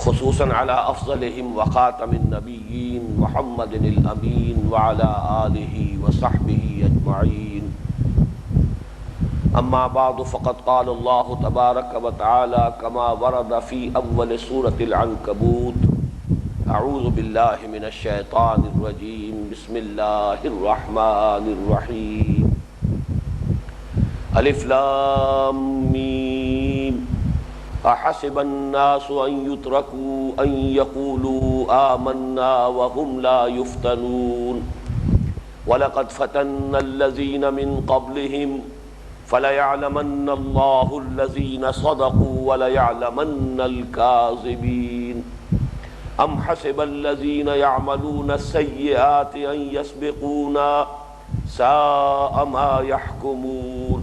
خصوصاً على افضلهم وخاتم النبيين محمد الامين وعلى آله وصحبه اجمعين. اما بعد فقد قال الله تبارك وتعالى كما ورد في اول سورة العنكبوت: اعوذ بالله من الشيطان الرجيم بسم الله الرحمن الرحيم. الف لام میم احسب الناس ان يتركوا ان يقولوا آمنا وهم لا يفتنون ولقد فتنا الذين من قبلهم فليعلمن الله الذين صدقوا وليعلمن الكاذبين. ام حسب الذين يعملون السيئات ان يسبقونا ساء ما يحكمون.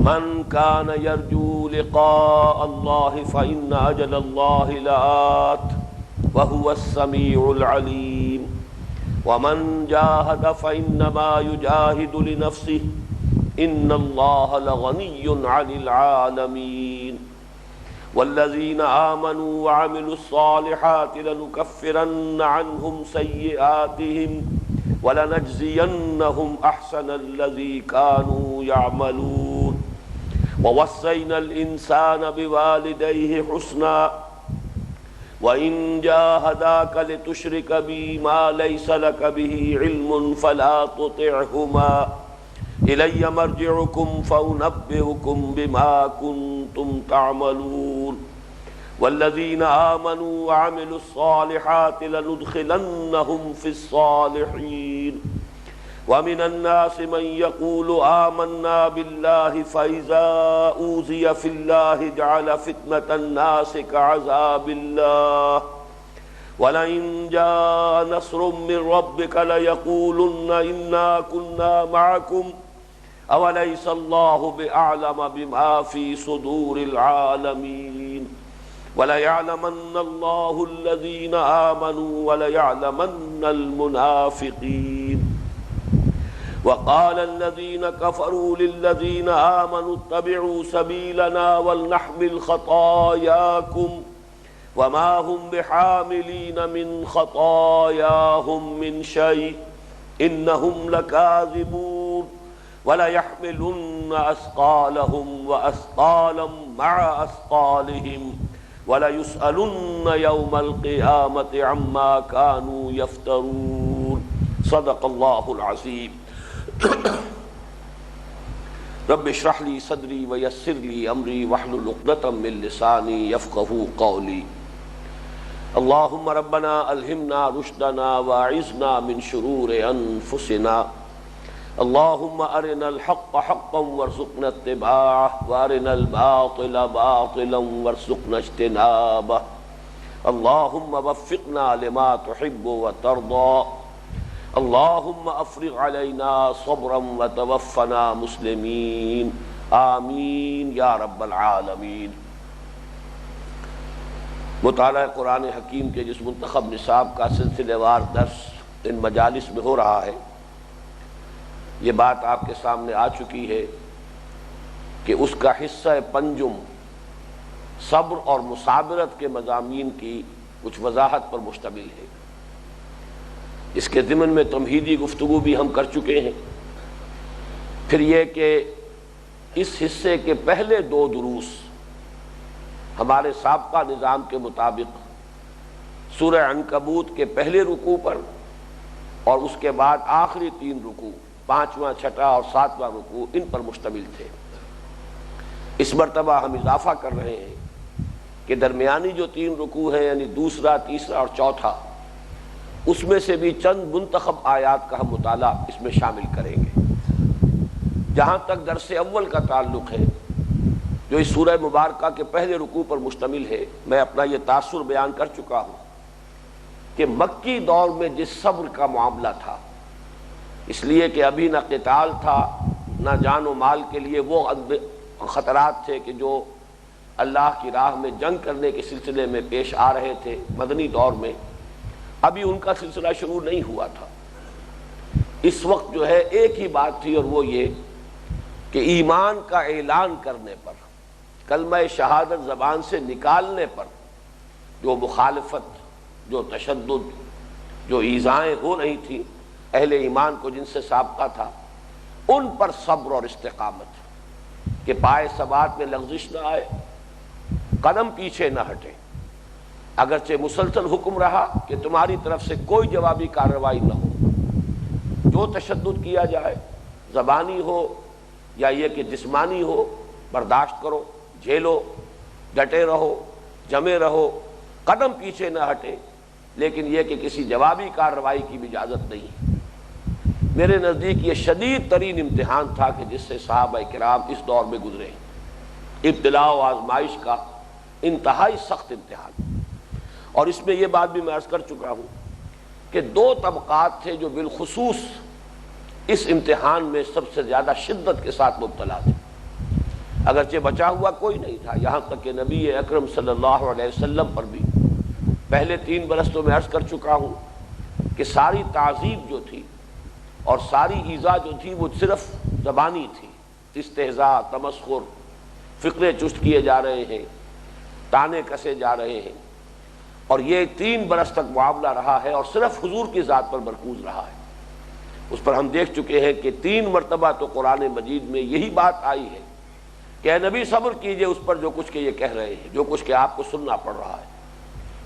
من كان يرجو لقاء الله فإن أجل الله لآت وهو السميع العليم. ومن جاهد فإنما يجاهد لنفسه إن الله لغني عن العالمين. والذين آمنوا وعملوا الصالحات لنكفرن عنهم سيئاتهم وَلَنَجْزِيَنَّهُمْ أَحْسَنَ الَّذِي كَانُوا يَعْمَلُونَ. وَوَصَّيْنَا الْإِنسَانَ بِوَالِدَيْهِ حُسْنًا وَإِنْ جَاهَدَاكَ لِتُشْرِكَ بِي مَا لَيْسَ لَكَ بِهِ عِلْمٌ فَلَا تُطِعْهُمَا إِلَيَّ مَرْجِعُكُمْ فَأُنَبِّئُكُمْ بِمَا كُنْتُمْ تَعْمَلُونَ. والذين آمنوا وعملوا الصالحات لندخلنهم في الصالحين. ومن الناس من يقول آمنا بالله فإذا أوذي في الله جعل فتنة الناس كعذاب الله ولئن جاء نصر من ربك ليقولن إنا كنا معكم أوليس الله بأعلم بما في صدور العالمين. وَلَيَعْلَمَنَّ اللَّهُ الَّذِينَ آمَنُوا وَلَيَعْلَمَنَّ الْمُنَافِقِينَ. وَقَالَ الَّذِينَ كَفَرُوا لِلَّذِينَ آمَنُوا اتَّبِعُوا سَبِيلَنَا وَلْنَحْمِلْ خَطَايَاكُمْ وَمَا هُمْ بِحَامِلِينَ مِنْ خَطَايَاهُمْ مِنْ شَيْءٍ إِنَّهُمْ لَكَاذِبُونَ. وَلَيَحْمِلُنَّ أَثْقَالَهُمْ وَأَثْقَالًا مَعَ أَثْقَالِهِمْ وَلَيُسْأَلُنَّ يَوْمَ الْقِيَامَةِ عَمَّا كَانُوا يَفْتَرُونَ. صدق اللہ العظیم. رب اشرح لي صدری ویسر لي امری واحلل عقدۃ من لسانی یفقہوا قولی. اللہم ربنا الہمنا رشدنا واعذنا من شرور انفسنا. اللہم ارنا الحق حقا وارزقنا اتباعه وارنا الباطل باطلا وارزقنا اجتنابه. اللہم وفقنا لما تحب وترضى. اللہم افرغ علینا صبرا وتوفنا مسلمین. آمین یا رب العالمین. مطالعہ قرآن حکیم کے جس منتخب نصاب کا سلسلہ وار درس ان مجالس میں ہو رہا ہے، یہ بات آپ کے سامنے آ چکی ہے کہ اس کا حصہ پنجم صبر اور مصابرت کے مضامین کی کچھ وضاحت پر مشتمل ہے. اس کے ضمن میں تمہیدی گفتگو بھی ہم کر چکے ہیں. پھر یہ کہ اس حصے کے پہلے دو دروس ہمارے سابقہ نظام کے مطابق سورہ عنکبوت کے پہلے رکوع پر اور اس کے بعد آخری تین رکوع، پانچواں، چھٹا اور ساتواں رکوع، ان پر مشتمل تھے. اس مرتبہ ہم اضافہ کر رہے ہیں کہ درمیانی جو تین رکوع ہیں، یعنی دوسرا، تیسرا اور چوتھا، اس میں سے بھی چند منتخب آیات کا ہم مطالعہ اس میں شامل کریں گے. جہاں تک درس اول کا تعلق ہے جو اس سورہ مبارکہ کے پہلے رکوع پر مشتمل ہے، میں اپنا یہ تاثر بیان کر چکا ہوں کہ مکی دور میں جس صبر کا معاملہ تھا، اس لیے کہ ابھی نہ قتال تھا نہ جان و مال کے لیے وہ خطرات تھے کہ جو اللہ کی راہ میں جنگ کرنے کے سلسلے میں پیش آ رہے تھے. مدنی دور میں ابھی ان کا سلسلہ شروع نہیں ہوا تھا. اس وقت جو ہے ایک ہی بات تھی، اور وہ یہ کہ ایمان کا اعلان کرنے پر کلمہ شہادت زبان سے نکالنے پر جو مخالفت، جو تشدد، جو ایذائیں ہو رہی تھیں اہل ایمان کو جن سے سابقہ تھا، ان پر صبر اور استقامت کہ پائے ثبات میں لغزش نہ آئے، قدم پیچھے نہ ہٹے، اگرچہ مسلسل حکم رہا کہ تمہاری طرف سے کوئی جوابی کارروائی نہ ہو، جو تشدد کیا جائے زبانی ہو یا یہ کہ جسمانی ہو برداشت کرو، جھیلو، ڈٹے رہو، جمے رہو، قدم پیچھے نہ ہٹے، لیکن یہ کہ کسی جوابی کارروائی کی بھی اجازت نہیں۔ میرے نزدیک یہ شدید ترین امتحان تھا کہ جس سے صحابہ کرام اس دور میں گزرے، ابتلاء و آزمائش کا انتہائی سخت امتحان۔ اور اس میں یہ بات بھی میں عرض کر چکا ہوں کہ دو طبقات تھے جو بالخصوص اس امتحان میں سب سے زیادہ شدت کے ساتھ مبتلا تھے، اگرچہ بچا ہوا کوئی نہیں تھا، یہاں تک کہ نبی اکرم صلی اللہ علیہ وسلم پر بھی پہلے 3 برس تو میں عرض کر چکا ہوں کہ ساری تعذیب جو تھی اور ساری ایذا جو تھی وہ صرف زبانی تھی، استہزاء، تمسخر، فقرے چست کیے جا رہے ہیں، تانے کسے جا رہے ہیں، اور یہ 3 برس تک معاملہ رہا ہے اور صرف حضور کی ذات پر مرکوز رہا ہے۔ اس پر ہم دیکھ چکے ہیں کہ 3 مرتبہ تو قرآن مجید میں یہی بات آئی ہے کہ اے نبی صبر کیجئے اس پر جو کچھ کہ یہ کہہ رہے ہیں، جو کچھ کہ آپ کو سننا پڑ رہا ہے۔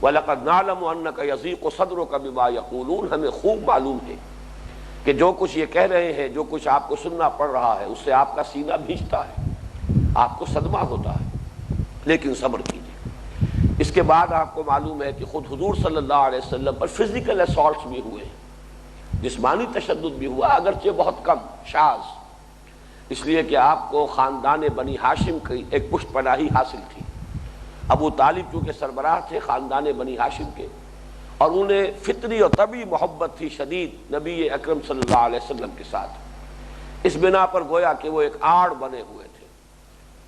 وَلَقَدْ نَعْلَمُ أَنَّكَ يَضِيقُ صَدْرُكَ بِمَا يَقُولُونَ، ہمیں خوب معلوم ہے کہ جو کچھ یہ کہہ رہے ہیں، جو کچھ آپ کو سننا پڑ رہا ہے، اس سے آپ کا سینہ بھیجتا ہے، آپ کو صدمہ ہوتا ہے، لیکن صبر کیجئے۔ اس کے بعد آپ کو معلوم ہے کہ خود حضور صلی اللہ علیہ وسلم پر فزیکل اسالٹس بھی ہوئے، جسمانی تشدد بھی ہوا، اگرچہ بہت کم، شاذ، اس لیے کہ آپ کو خاندان بنی ہاشم کی ایک پشت پناہی حاصل تھی۔ ابو طالب چونکہ سربراہ تھے خاندان بنی ہاشم کے، اور انہیں فطری اور طبعی محبت تھی شدید نبی اکرم صلی اللہ علیہ وسلم کے ساتھ، اس بنا پر گویا کہ وہ ایک آڑ بنے ہوئے تھے،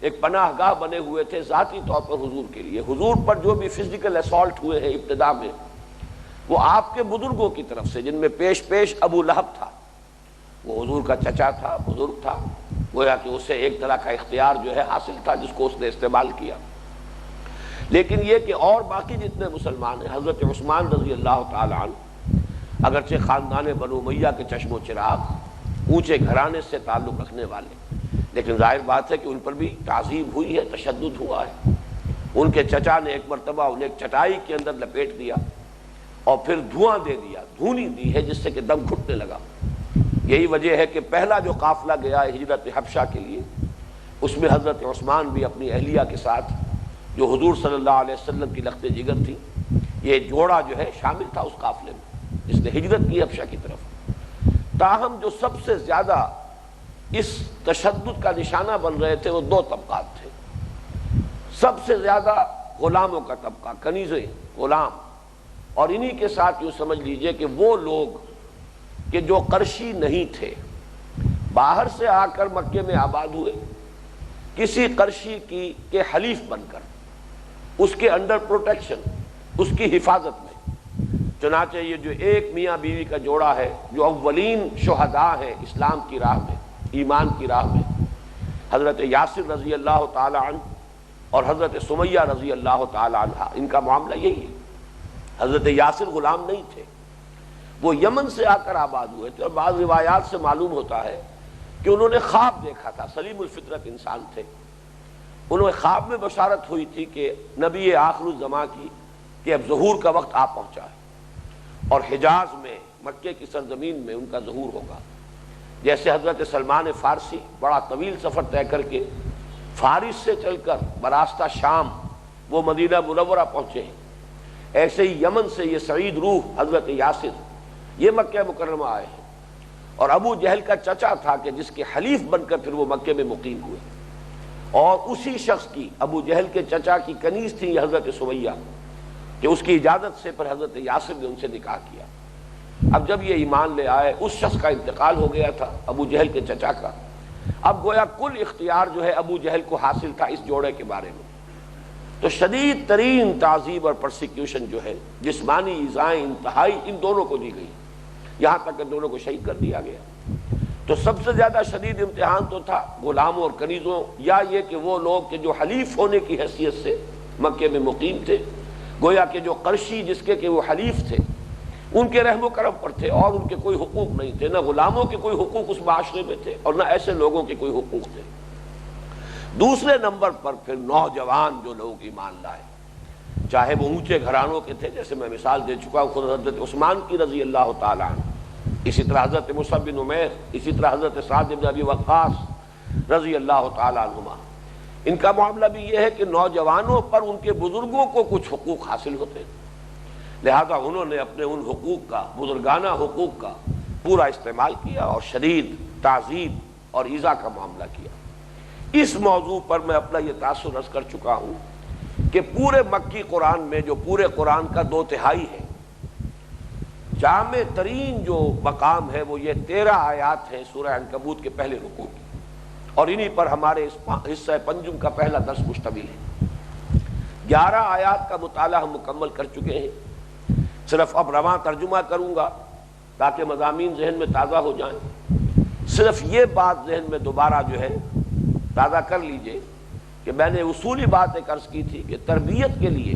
ایک پناہ گاہ بنے ہوئے تھے ذاتی طور پر حضور کے لیے۔ حضور پر جو بھی فزیکل اسالٹ ہوئے ہیں ابتدا میں، وہ آپ کے بزرگوں کی طرف سے، جن میں پیش ابو لہب تھا، وہ حضور کا چچا تھا، بزرگ تھا، گویا کہ اسے ایک طرح کا اختیار جو ہے حاصل تھا جس کو اس نے استعمال کیا۔ لیکن یہ کہ اور باقی جتنے مسلمان ہیں، حضرت عثمان رضی اللہ تعالی عنہ اگرچہ خاندان بنو امیہ کے چشم و چراغ، اونچے گھرانے سے تعلق رکھنے والے، لیکن ظاہر بات ہے کہ ان پر بھی تعذیب ہوئی ہے، تشدد ہوا ہے۔ ان کے چچا نے ایک مرتبہ انہیں ایک چٹائی کے اندر لپیٹ دیا اور پھر دھواں دے دیا، دھونی دی ہے جس سے کہ دم گھٹنے لگا۔ یہی وجہ ہے کہ پہلا جو قافلہ گیا ہے ہجرت حبشہ کے لیے، اس میں حضرت عثمان بھی اپنی اہلیہ کے ساتھ، جو حضور صلی اللہ علیہ وسلم کی لخت جگر تھی، یہ جوڑا جو ہے شامل تھا اس قافلے میں جس نے ہجرت کی حبشہ کی طرف۔ تاہم جو سب سے زیادہ اس تشدد کا نشانہ بن رہے تھے وہ 2 طبقات تھے۔ سب سے زیادہ غلاموں کا طبقہ، کنیزیں، غلام، اور انہی کے ساتھ یوں سمجھ لیجئے کہ وہ لوگ کہ جو قرشی نہیں تھے، باہر سے آ کر مکے میں آباد ہوئے، کسی قرشی کے حلیف بن کر، اس کے انڈر پروٹیکشن، اس کی حفاظت میں۔ چنانچہ یہ جو ایک میاں بیوی کا جوڑا ہے جو اولین شہداء ہیں اسلام کی راہ میں، ایمان کی راہ میں، حضرت یاسر رضی اللہ تعالی عنہ اور حضرت سمیہ رضی اللہ تعالی عنہ، ان کا معاملہ یہی ہے۔ حضرت یاسر غلام نہیں تھے، وہ یمن سے آ کر آباد ہوئے تھے، اور بعض روایات سے معلوم ہوتا ہے کہ انہوں نے خواب دیکھا تھا، سلیم الفطرت انسان تھے، انہیں خواب میں بشارت ہوئی تھی کہ نبی آخر الزماں کی کہ اب ظہور کا وقت آ پہنچا ہے، اور حجاز میں، مکے کی سرزمین میں ان کا ظہور ہوگا۔ جیسے حضرت سلمان فارسی بڑا طویل سفر طے کر کے فارس سے چل کر براستہ شام وہ مدینہ منورہ پہنچے ہیں، ایسے ہی یمن سے یہ سعید روح حضرت یاسر یہ مکہ مکرمہ آئے ہیں، اور ابو جہل کا چچا تھا کہ جس کے حلیف بن کر پھر وہ مکے میں مقیم ہوئے، اور اسی شخص کی، ابو جہل کے چچا کی کنیز تھی یہ حضرت سمیہ، کہ اس کی اجازت سے پھر حضرت یاسر نے ان سے نکاح کیا۔ اب جب یہ ایمان لے آئے، اس شخص کا انتقال ہو گیا تھا ابو جہل کے چچا کا، اب گویا کل اختیار جو ہے ابو جہل کو حاصل تھا اس جوڑے کے بارے میں۔ تو شدید ترین تعذیب اور پرسیکیوشن جو ہے، جسمانی ایذائیں انتہائی ان دونوں کو دی گئی، یہاں تک کہ دونوں کو شہید کر دیا گیا۔ تو سب سے زیادہ شدید امتحان تو تھا غلاموں اور کنیزوں، یا یہ کہ وہ لوگ کہ جو حلیف ہونے کی حیثیت سے مکے میں مقیم تھے، گویا کہ جو قرشی جس کے کہ وہ حلیف تھے، ان کے رحم و کرم پر تھے اور ان کے کوئی حقوق نہیں تھے، نہ غلاموں کے کوئی حقوق اس معاشرے میں تھے اور نہ ایسے لوگوں کے کوئی حقوق تھے۔ دوسرے نمبر پر پھر نوجوان جو لوگ ایمان لائے، چاہے وہ اونچے گھرانوں کے تھے، جیسے میں مثال دے چکا ہوں خود حضرت عثمان کی رضی اللہ تعالیٰ عنہ، اسی طرح حضرت مصعب بن عمیر، اسی طرح حضرت سعد بن ابی وقاص رضی اللہ تعالیٰ عنہما۔ ان کا معاملہ بھی یہ ہے کہ نوجوانوں پر ان کے بزرگوں کو کچھ حقوق حاصل ہوتے ہیں، لہذا انہوں نے اپنے ان حقوق کا، بزرگانہ حقوق کا پورا استعمال کیا اور شدید تعذیب اور ایذا کا معاملہ کیا۔ اس موضوع پر میں اپنا یہ تاثر عرض کر چکا ہوں کہ پورے مکی قرآن میں جو پورے قرآن کا 2/3 ہے، جامع ترین جو مقام ہے وہ یہ 13 آیات ہیں سورہ عنکبوت کے پہلے رکوع کی، اور انہی پر ہمارے اس حصہ پنجم کا پہلا درس مشتمل ہے۔ 11 آیات کا مطالعہ ہم مکمل کر چکے ہیں، صرف اب رواں ترجمہ کروں گا تاکہ مضامین ذہن میں تازہ ہو جائیں۔ صرف یہ بات ذہن میں دوبارہ جو ہے تازہ کر لیجئے کہ میں نے اصولی بات ایک عرض کی تھی کہ تربیت کے لیے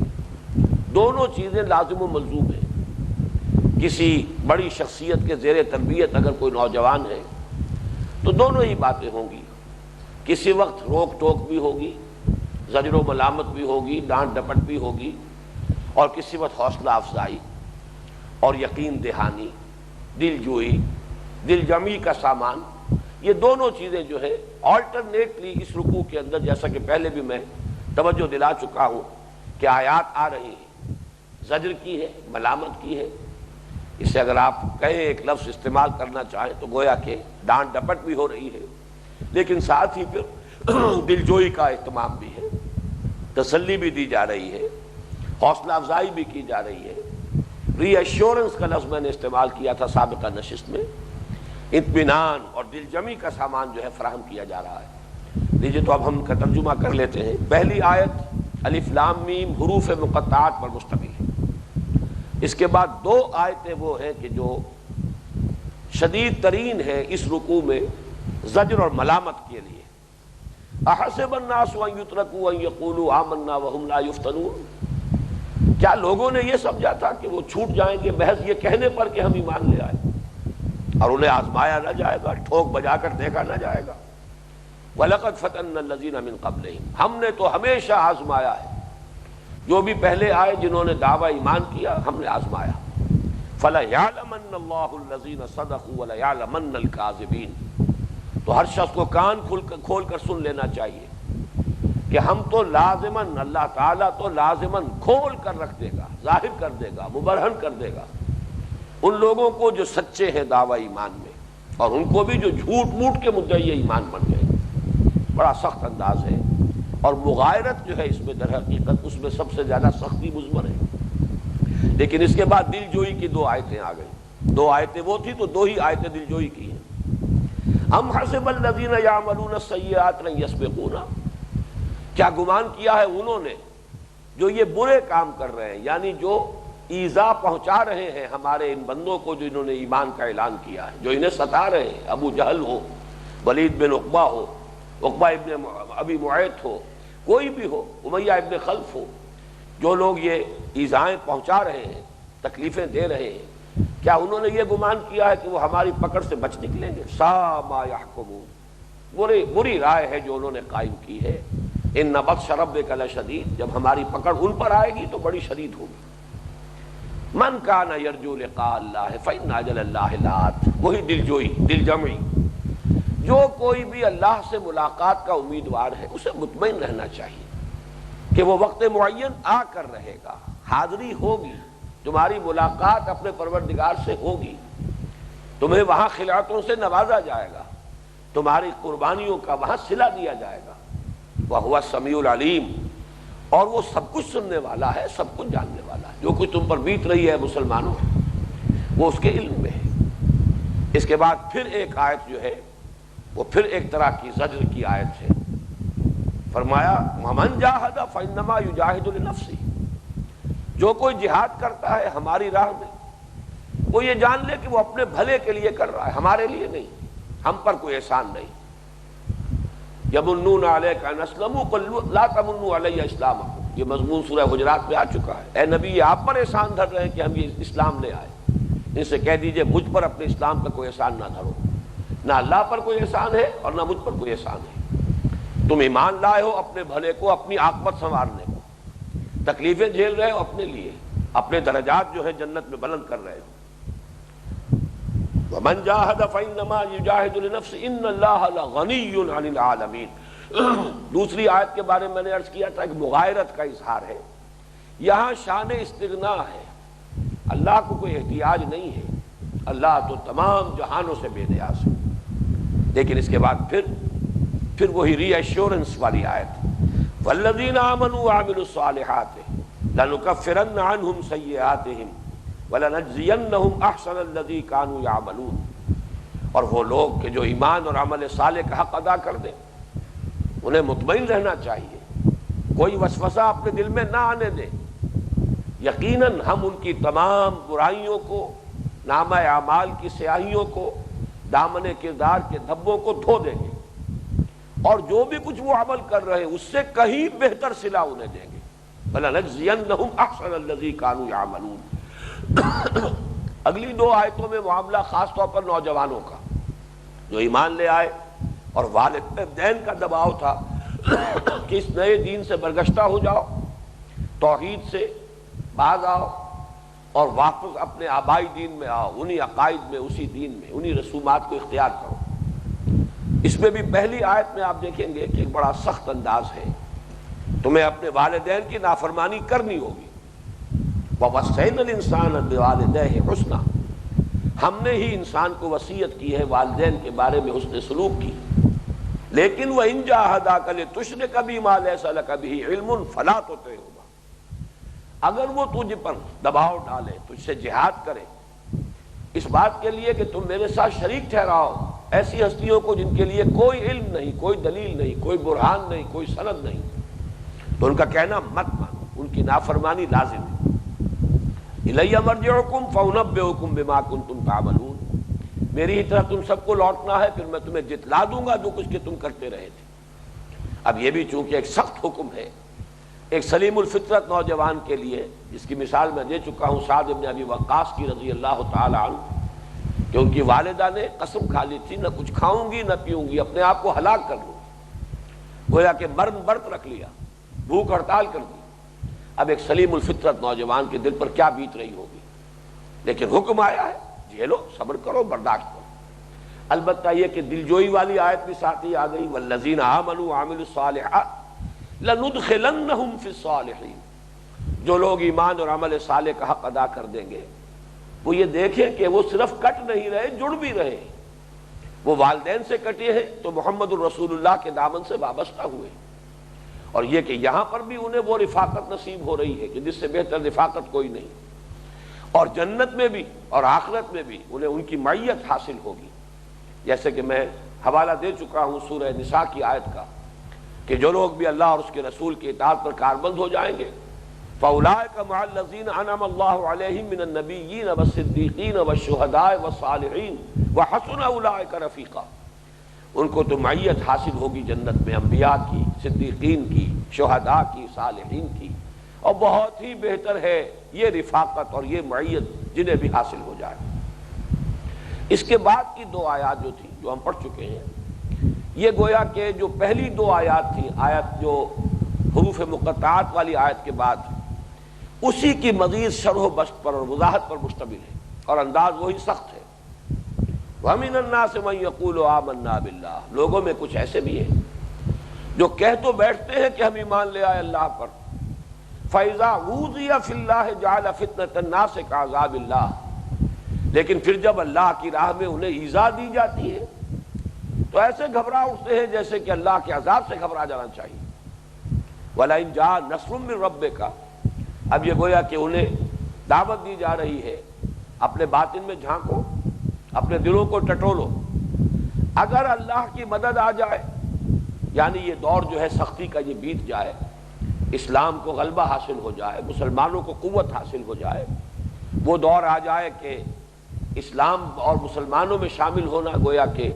دونوں چیزیں لازم و ملزوم ہیں۔ کسی بڑی شخصیت کے زیر تربیت اگر کوئی نوجوان ہے تو دونوں ہی باتیں ہوں گی، کسی وقت روک ٹوک بھی ہوگی، زجر و ملامت بھی ہوگی، ڈانٹ ڈپٹ بھی ہوگی، اور کسی وقت حوصلہ افزائی اور یقین دہانی، دل جوئی، دل جمعی کا سامان، یہ دونوں چیزیں جو ہے آلٹرنیٹلی اس رکوع کے اندر، جیسا کہ پہلے بھی میں توجہ دلا چکا ہوں کہ آیات آ رہی ہیں، زجر کی ہے، ملامت کی ہے، اس سے اگر آپ کہیں ایک لفظ استعمال کرنا چاہیں تو گویا کہ ڈانٹ ڈپٹ بھی ہو رہی ہے، لیکن ساتھ ہی پھر دل جوئی کا اہتمام بھی ہے، تسلی بھی دی جا رہی ہے، حوصلہ افزائی بھی کی جا رہی ہے، ری ایشورنس کا لفظ میں نے استعمال کیا تھا سابقہ نشست میں، اطمینان اور دل جمی کا سامان جو ہے فراہم کیا جا رہا ہے۔ لیجیے تو اب ہم کا ترجمہ کر لیتے ہیں۔ پہلی آیت الف لام میم حروف مقطعات پر مشتمل ہے، اس کے بعد 2 آیتیں وہ ہیں کہ جو شدید ترین ہے اس رکوع میں زجر اور ملامت کے لیے۔ احسب الناس ان یترکوا ان یقولوا آمنا وهم لا یفتنون، کیا لوگوں نے یہ سمجھا تھا کہ وہ چھوٹ جائیں گے محض یہ کہنے پر کہ ہم ایمان لے آئے، اور انہیں آزمایا نہ جائے گا، ٹھوک بجا کر دیکھا نہ جائے گا۔ وَلَقَدْ فَتَنَّا الَّذِينَ مِن قَبْلِهِمْ، ہم نے تو ہمیشہ آزمایا ہے، جو بھی پہلے آئے جنہوں نے دعویٰ ایمان کیا ہم نے آزمایا۔ فَلَيَعْلَمَنَّ اللَّهُ الَّذِينَ صَدَقُوا وَلَيَعْلَمَنَّ الْكَاذِبِينَ، تو ہر شخص کو کان کھول کر سن لینا چاہیے کہ ہم تو لازماً، اللہ تعالیٰ تو لازماً کھول کر رکھ دے گا، ظاہر کر دے گا، مبرہن کر دے گا ان لوگوں کو جو سچے ہیں دعویٰ ایمان میں، اور ان کو بھی جو جھوٹ موٹ کے مدعی ایمان بن گئے۔ بڑا سخت انداز ہے، اور مغایرت جو ہے اس میں در حقیقت اس میں سب سے زیادہ سختی مضمر ہے۔ لیکن اس کے بعد دل جوئی کی 2 آیتیں آ گئیں، 2 آیتیں وہ تھی تو 2 ہی آیتیں دل جوئی کی ہیں۔ ام حسب الذین یعملون السیئات ان یسبقونا، کیا گمان کیا ہے انہوں نے جو یہ برے کام کر رہے ہیں، یعنی جو ایذا پہنچا رہے ہیں ہمارے ان بندوں کو جو انہوں نے ایمان کا اعلان کیا ہے، جو انہیں ستا رہے ہیں، ابو جہل ہو، ولید بن عقبہ ہو، عقبہ ابن ابی معیط ہو، کوئی بھی ہو، امیہ ابن خلف ہو، جو لوگ یہ ایذائیں پہنچا رہے ہیں، تکلیفیں دے رہے ہیں، کیا انہوں نے یہ گمان کیا ہے کہ وہ ہماری پکڑ سے بچ نکلیں گے؟ سا ما یحکمون، بری رائے ہے جو انہوں نے قائم کی ہے۔ ان بطش ربک لشدید، جب ہماری پکڑ ان پر آئے گی تو بڑی شدید ہوگی۔ من کان یرجو لقاء اللہ فإن اجل اللہ لآت، وہی دل جوئی، دل جمعی، جو کوئی بھی اللہ سے ملاقات کا امیدوار ہے اسے مطمئن رہنا چاہیے کہ وہ وقت معین آ کر رہے گا، حاضری ہوگی، تمہاری ملاقات اپنے پروردگار سے ہوگی، تمہیں وہاں خلعتوں سے نوازا جائے گا، تمہاری قربانیوں کا وہاں صلہ دیا جائے گا۔ وَهُوَ السَّمِيعُ الْعَلِيمُ، اور وہ سب کچھ سننے والا ہے، سب کچھ جاننے والا ہے، جو کچھ تم پر بیت رہی ہے مسلمانوں وہ اس کے علم میں ہے۔ اس کے بعد پھر ایک آیت جو ہے وہ پھر ایک طرح کی زجر کی آیت ہے، فرمایا وَمَنْ جَاهَدَ فَإِنَّمَا يُجَاهِدُ لِنَفْسِهِ، جو کوئی جہاد کرتا ہے ہماری راہ میں وہ یہ جان لے کہ وہ اپنے بھلے کے لیے کر رہا ہے، ہمارے لیے نہیں۔ ہم پر کوئی احسان نہیں. یمنون علیک ان اسلموا قل لا تمنوا علی اسلامکم، یہ مضمون سورہ حجرات میں آ چکا ہے. اے نبی یہ آپ پر احسان دھر رہے ہیں کہ ہم یہ اسلام لے آئے، ان سے کہہ دیجئے مجھ پر اپنے اسلام کا کوئی احسان نہ دھرو. نہ اللہ پر کوئی احسان ہے اور نہ مجھ پر کوئی احسان ہے. تم ایمان لائے ہو اپنے بھلے کو، اپنی عاقبت سنوارنے کو، تکلیفیں جھیل رہے ہو اپنے لیے، اپنے درجات جو ہے جنت میں بلند کر رہے ہو. وَمَنْ جَاهَدَ فَإِنَّمَا يُجَاهِدُ لِنَفْسِهِ إِنَّ اللَّهَ لَغَنِيٌّ عَنِ الْعَالَمِينَ. دوسری آیت کے بارے میں میں نے عرض کیا تھا کہ مغایرت کا اظہار ہے. یہاں شان استغنا ہے، اللہ کو کوئی احتیاج نہیں ہے، اللہ تو تمام جہانوں سے بے نیاز ہے. لیکن اس کے بعد پھر وہی ری ایشورنس والی آیت، وَالَّذِينَ آمَنُوا وَعَمِلُوا الصَّالِحَاتِ لَنُكَفِّرَنَّ عَنْهُمْ سَيِّئَاتِهِمْ وَلَنَجْزِيَنَّهُمْ أَحْسَنَ الَّذِي كَانُوا يَعْمَلُونَ. اور وہ لوگ کہ جو ایمان اور عمل صالح کا حق ادا کر دیں انہیں مطمئن رہنا چاہیے، کوئی وسوسہ اپنے دل میں نہ آنے دیں. یقیناً ہم ان کی تمام برائیوں کو، نامہ اعمال کی سیاہیوں کو، دامن کردار کے دھبوں کو دھو دیں گے، اور جو بھی کچھ وہ عمل کر رہے ہیں اس سے کہیں بہتر صلہ انہیں دیں گے. وَلَنَجْزِيَنَّهُمْ أَحْسَنَ الَّذِي كَانُوا يَعْمَلُونَ. اگلی دو آیتوں میں معاملہ خاص طور پر نوجوانوں کا جو ایمان لے آئے اور والدین کا دباؤ تھا کہ اس نئے دین سے برگشتہ ہو جاؤ، توحید سے باز آؤ اور واپس اپنے آبائی دین میں آؤ، انہی عقائد میں، اسی دین میں، انہی رسومات کو اختیار کرو. اس میں بھی پہلی آیت میں آپ دیکھیں گے کہ ایک بڑا سخت انداز ہے، تمہیں اپنے والدین کی نافرمانی کرنی ہوگی. وَوَصَّيْنَا الْإِنسَانَ بِوَالِدَيْهِ حُسْنًا، ہم نے ہی انسان کو وصیت کی ہے والدین کے بارے میں حسن سلوک کی. لیکن وَإِن جَاهَدَاكَ لِتُشْرِكَ بِي مَا لَيْسَ لَكَ بِهِ عِلْمٌ فَلَا تُطِعْهُمَا. اگر وہ تجھ پر دباؤ ڈالے، تجھ سے جہاد کرے اس بات کے لیے کہ تم میرے ساتھ شریک ٹھہراؤ ایسی ہستیوں کو جن کے لیے کوئی علم نہیں، کوئی دلیل نہیں، کوئی برہان نہیں، کوئی سند نہیں، تو ان کا کہنا مت مانو، ان کی نافرمانی لازم ہے. الیہ مرجعکم فانبئکم بما کنتم تعملون، میری ہی طرح تم سب کو لوٹنا ہے، پھر میں تمہیں جتلا دوں گا جو کچھ کہ تم کرتے رہے تھے. اب یہ بھی چونکہ ایک سخت حکم ہے ایک سلیم الفطرت نوجوان کے لیے، جس کی مثال میں دے چکا ہوں سعد بن ابی وقاص کی رضی اللہ تعالی عنہ، کہ ان کی والدہ نے قسم کھا لی تھی نہ کچھ کھاؤں گی نہ پیوں گی، اپنے آپ کو ہلاک کر لوں گی، گویا کہ مرن برت رکھ لیا، بھوک ہڑتال کر دی. اب ایک سلیم الفطرت نوجوان کے دل پر کیا بیت رہی ہوگی. لیکن حکم آیا ہے، جھیلو، صبر کرو، برداشت کرو. البتہ یہ کہ دلجوئی والی آیت بھی ساتھ ہی آ گئی، والذین آمنوا وعملوا الصالحات لندخلنہم فی الصالحین. جو لوگ ایمان اور عمل صالح کا حق ادا کر دیں گے وہ یہ دیکھیں کہ وہ صرف کٹ نہیں رہے، جڑ بھی رہے. وہ والدین سے کٹے ہیں تو محمد الرسول اللہ کے دامن سے وابستہ ہوئے، اور یہ کہ یہاں پر بھی انہیں وہ رفاقت نصیب ہو رہی ہے کہ جس سے بہتر رفاقت کوئی نہیں، اور جنت میں بھی اور آخرت میں بھی انہیں ان کی معیت حاصل ہوگی. جیسے کہ میں حوالہ دے چکا ہوں سورہ نساء کی آیت کا کہ جو لوگ بھی اللہ اور اس کے رسول کی اطاعت پر کاربند ہو جائیں گے فَأُولَٰئِكَ مَعَ الَّذِينَ أَنْعَمَ اللَّهُ عَلَيْهِم مِّنَ النَّبِيِّينَ وَالصِّدِّيقِينَ وَالشُّهَدَاءِ وَالصَّالِحِينَ وَحَسُنَ أُولَٰئِكَ رَفِيقًا. ان کو تو معیت حاصل ہوگی جنت میں، انبیاء کی، صدیقین کی، شہداء کی، صالحین کی، اور بہت ہی بہتر ہے یہ رفاقت اور یہ معیت جنہیں بھی حاصل ہو جائے. اس کے بعد کی دو آیات جو تھی جو ہم پڑھ چکے ہیں، یہ گویا کہ جو پہلی دو آیات تھی، آیت جو حروف مقطعات والی آیت کے بعد، اسی کی مزید شرح و بسط پر اور وضاحت پر مشتمل ہے، اور انداز وہی سخت ہے. وَمِنَ النَّاسِ مَن يَقُولُ آمَنَّا بِاللَّهِ، لوگوں میں کچھ ایسے بھی ہیں جو کہہ تو بیٹھتے ہیں کہ ہم ایمان لے آئے اللہ پر، فَإِذَا أُوذِيَ فِي اللَّهِ جَعَلَ فِتْنَةَ النَّاسِ كَعَذَابِ اللَّهِ، لیکن پھر جب اللہ کی راہ میں انہیں ایذا دی جاتی ہے تو ایسے گھبرا اٹھتے ہیں جیسے کہ اللہ کے عذاب سے گھبرا جانا چاہیے. وَلَئِن جَاءَ نَصْرٌ مِّن رَبِّكَ، اب یہ گویا کہ انہیں دعوت دی جا رہی ہے اپنے باطن میں جھانکو، اپنے دلوں کو ٹٹولو. اگر اللہ کی مدد آ جائے، یعنی یہ دور جو ہے سختی کا یہ بیت جائے، اسلام کو غلبہ حاصل ہو جائے، مسلمانوں کو قوت حاصل ہو جائے، وہ دور آ جائے کہ اسلام اور مسلمانوں میں شامل ہونا گویا کہ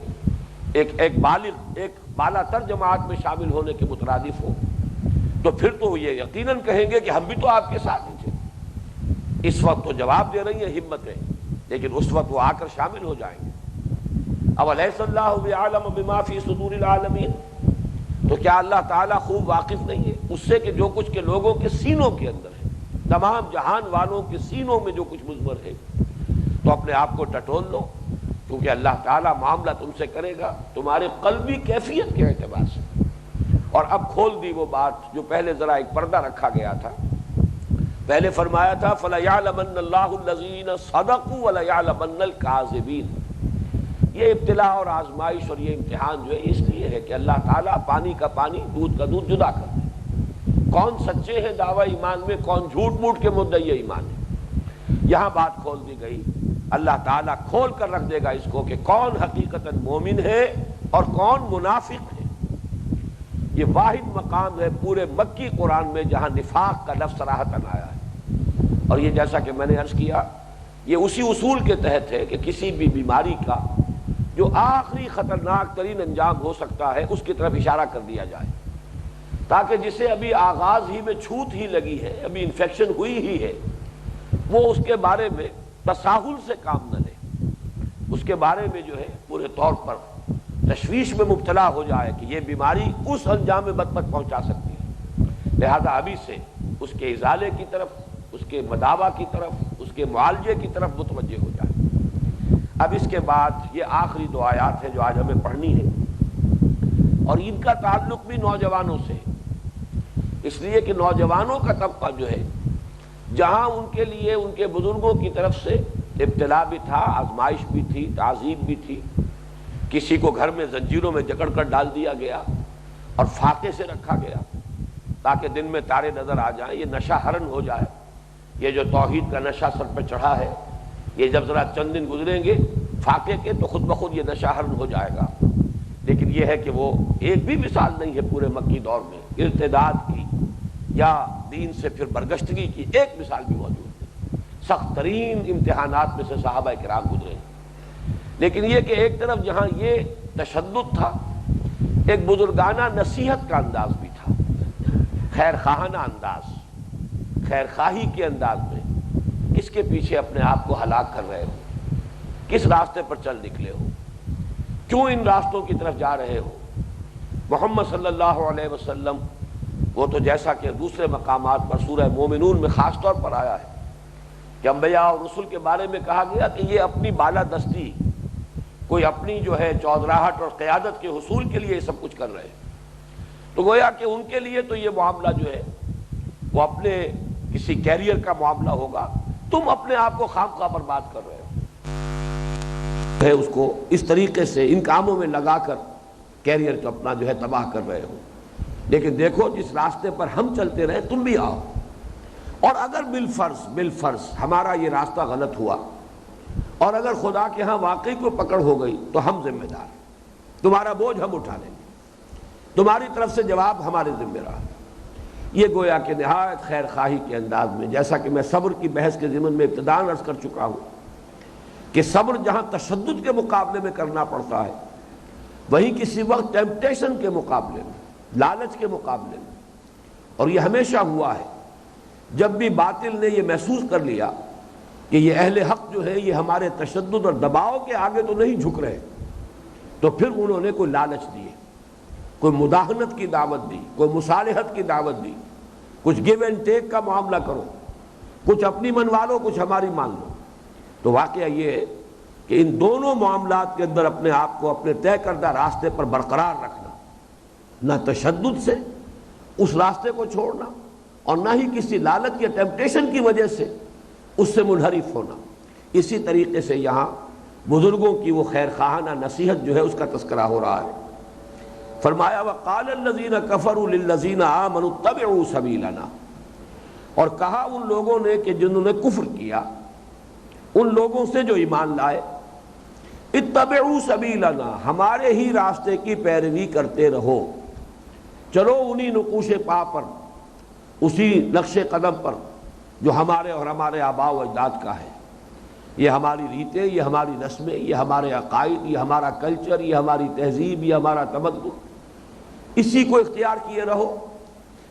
ایک بالغ ایک بالا تر جماعت میں شامل ہونے کے مترادف ہو، تو پھر تو یہ یقیناً کہیں گے کہ ہم بھی تو آپ کے ساتھ ہی تھے۔ اس وقت تو جواب دے رہی ہیں ہمتیں، لیکن اس وقت وہ آ کر شامل ہو جائیں گے۔ اولیس اللہ بعالم بما فی صدور العالمین، تو کیا اللہ تعالیٰ خوب واقف نہیں ہے اس سے کہ جو کچھ کے لوگوں کے سینوں کے اندر ہے، تمام جہان والوں کے سینوں میں جو کچھ مضمر ہے؟ تو اپنے آپ کو ٹٹول لو، کیونکہ اللہ تعالیٰ معاملہ تم سے کرے گا تمہارے قلبی کیفیت کے اعتبار سے۔ اور اب کھول دی وہ بات جو پہلے ذرا ایک پردہ رکھا گیا تھا۔ پہلے فرمایا تھا فَلَيَعْلَمَنَّ اللَّهُ الَّذِينَ صَدَقُوا وَلَيَعْلَمَنَّ الْكَاذِبِينَ۔ یہ ابتلاء اور آزمائش اور یہ امتحان جو ہے اس لیے ہے کہ اللہ تعالیٰ پانی کا پانی دودھ کا دودھ جدا کر دے، کون سچے ہیں دعوی ایمان میں، کون جھوٹ موٹ کے مدعی ایمان ہے۔ یہاں بات کھول دی گئی، اللہ تعالیٰ کھول کر رکھ دے گا اس کو کہ کون حقیقتاً مومن ہے اور کون منافق ہے۔ یہ واحد مقام ہے پورے مکی قرآن میں جہاں نفاق کا لفظ صراحتاً آیا ہے، اور یہ جیسا کہ میں نے عرض کیا یہ اسی اصول کے تحت ہے کہ کسی بھی بیماری کا جو آخری خطرناک ترین انجام ہو سکتا ہے اس کی طرف اشارہ کر دیا جائے، تاکہ جسے ابھی آغاز ہی میں چھوت ہی لگی ہے، ابھی انفیکشن ہوئی ہی ہے، وہ اس کے بارے میں تساہل سے کام نہ لے، اس کے بارے میں جو ہے پورے طور پر تشویش میں مبتلا ہو جائے کہ یہ بیماری اس انجام بد تک پہنچا سکتی ہے۔ لہذا ابھی سے اس کے ازالے کی طرف، اس کے مداوا کی طرف، اس کے معالجے کی طرف متوجہ ہو جائے۔ اب اس کے بعد یہ آخری دو آیات ہیں جو آج ہمیں پڑھنی ہے، اور ان کا تعلق بھی نوجوانوں سے، اس لیے کہ نوجوانوں کا طبقہ جو ہے جہاں ان کے لیے ان کے بزرگوں کی طرف سے ابتلا بھی تھا، آزمائش بھی تھی، تعذیب بھی تھی، کسی کو گھر میں زنجیروں میں جکڑ کر ڈال دیا گیا اور فاقے سے رکھا گیا تاکہ دن میں تارے نظر آ جائیں، یہ نشہ ہرن ہو جائے، یہ جو توحید کا نشہ سر پہ چڑھا ہے یہ جب ذرا چند دن گزریں گے فاقے کے تو خود بخود یہ نشہ ہرن ہو جائے گا۔ لیکن یہ ہے کہ وہ ایک بھی مثال نہیں ہے پورے مکی دور میں ارتداد کی یا دین سے پھر برگشتگی کی، ایک مثال بھی موجود نہیں۔ سخت ترین امتحانات میں سے صحابہ کرام گزرے ہیں، لیکن یہ کہ ایک طرف جہاں یہ تشدد تھا، ایک بزرگانہ نصیحت کا انداز بھی تھا، خیر خواہانہ انداز، خیر خواہی کے انداز میں، کس کے پیچھے اپنے آپ کو ہلاک کر رہے ہو، کس راستے پر چل نکلے ہو، کیوں ان راستوں کی طرف جا رہے ہو۔ محمد صلی اللہ علیہ وسلم وہ تو جیسا کہ دوسرے مقامات پر سورہ مومنون میں خاص طور پر آیا ہے کہ انبیاء اور رسل کے بارے میں کہا گیا کہ یہ اپنی بالادستی، کوئی اپنی جو ہے چودراہٹ اور قیادت کے حصول کے لیے یہ سب کچھ کر رہے ہیں، تو گویا کہ ان کے لیے تو یہ معاملہ جو ہے وہ اپنے کسی کیریئر کا معاملہ ہوگا، تم اپنے آپ کو خام خواہ برباد کر رہے ہو، ہے اس کو اس طریقے سے ان کاموں میں لگا کر کیریئر کو اپنا جو ہے تباہ کر رہے ہو۔ لیکن دیکھو جس راستے پر ہم چلتے رہے تم بھی آؤ، اور اگر بالفرض ہمارا یہ راستہ غلط ہوا اور اگر خدا کے ہاں واقعی کو پکڑ ہو گئی تو ہم ذمہ دار، تمہارا بوجھ ہم اٹھا لیں گے، تمہاری طرف سے جواب ہمارے ذمہ رہا۔ یہ گویا کہ نہایت خیر خواہی کے انداز میں، جیسا کہ میں صبر کی بحث کے ضمن میں ابتداءً عرض کر چکا ہوں کہ صبر جہاں تشدد کے مقابلے میں کرنا پڑتا ہے، وہیں کسی وقت ٹیمپٹیشن کے مقابلے میں، لالچ کے مقابلے میں، اور یہ ہمیشہ ہوا ہے جب بھی باطل نے یہ محسوس کر لیا کہ یہ اہل حق جو ہے یہ ہمارے تشدد اور دباؤ کے آگے تو نہیں جھک رہے، تو پھر انہوں نے کوئی لالچ دیے، کوئی مداہنت کی دعوت دی، کوئی مصالحت کی دعوت دی، کچھ گیو اینڈ ٹیک کا معاملہ کرو، کچھ اپنی منوا لو کچھ ہماری مان لو۔ تو واقعہ یہ ہے کہ ان دونوں معاملات کے اندر اپنے آپ کو اپنے طے کردہ راستے پر برقرار رکھنا، نہ تشدد سے اس راستے کو چھوڑنا اور نہ ہی کسی لالچ یا ٹیمپٹیشن کی وجہ سے اس سے منحرف ہونا۔ اسی طریقے سے یہاں بزرگوں کی وہ خیر خواہانہ نصیحت جو ہے اس کا تذکرہ ہو رہا ہے۔ فرمایا وَقَالَ الَّذِينَ كَفَرُوا لِلَّذِينَ آمَنُوا اتَّبِعُوا سَبِيلَنَا، اور کہا ان لوگوں نے کہ جنہوں نے کفر کیا ان لوگوں سے جو ایمان لائے، اتبعوا سبیلنا، ہمارے ہی راستے کی پیروی کرتے رہو، چلو انہی نقوش پا پر، اسی نقش قدم پر جو ہمارے اور ہمارے آباء و اجداد کا ہے۔ یہ ہماری ریتیں، یہ ہماری رسمیں، یہ ہمارے عقائد، یہ ہمارا کلچر، یہ ہماری تہذیب، یہ ہمارا تمدن، اسی کو اختیار کیے رہو۔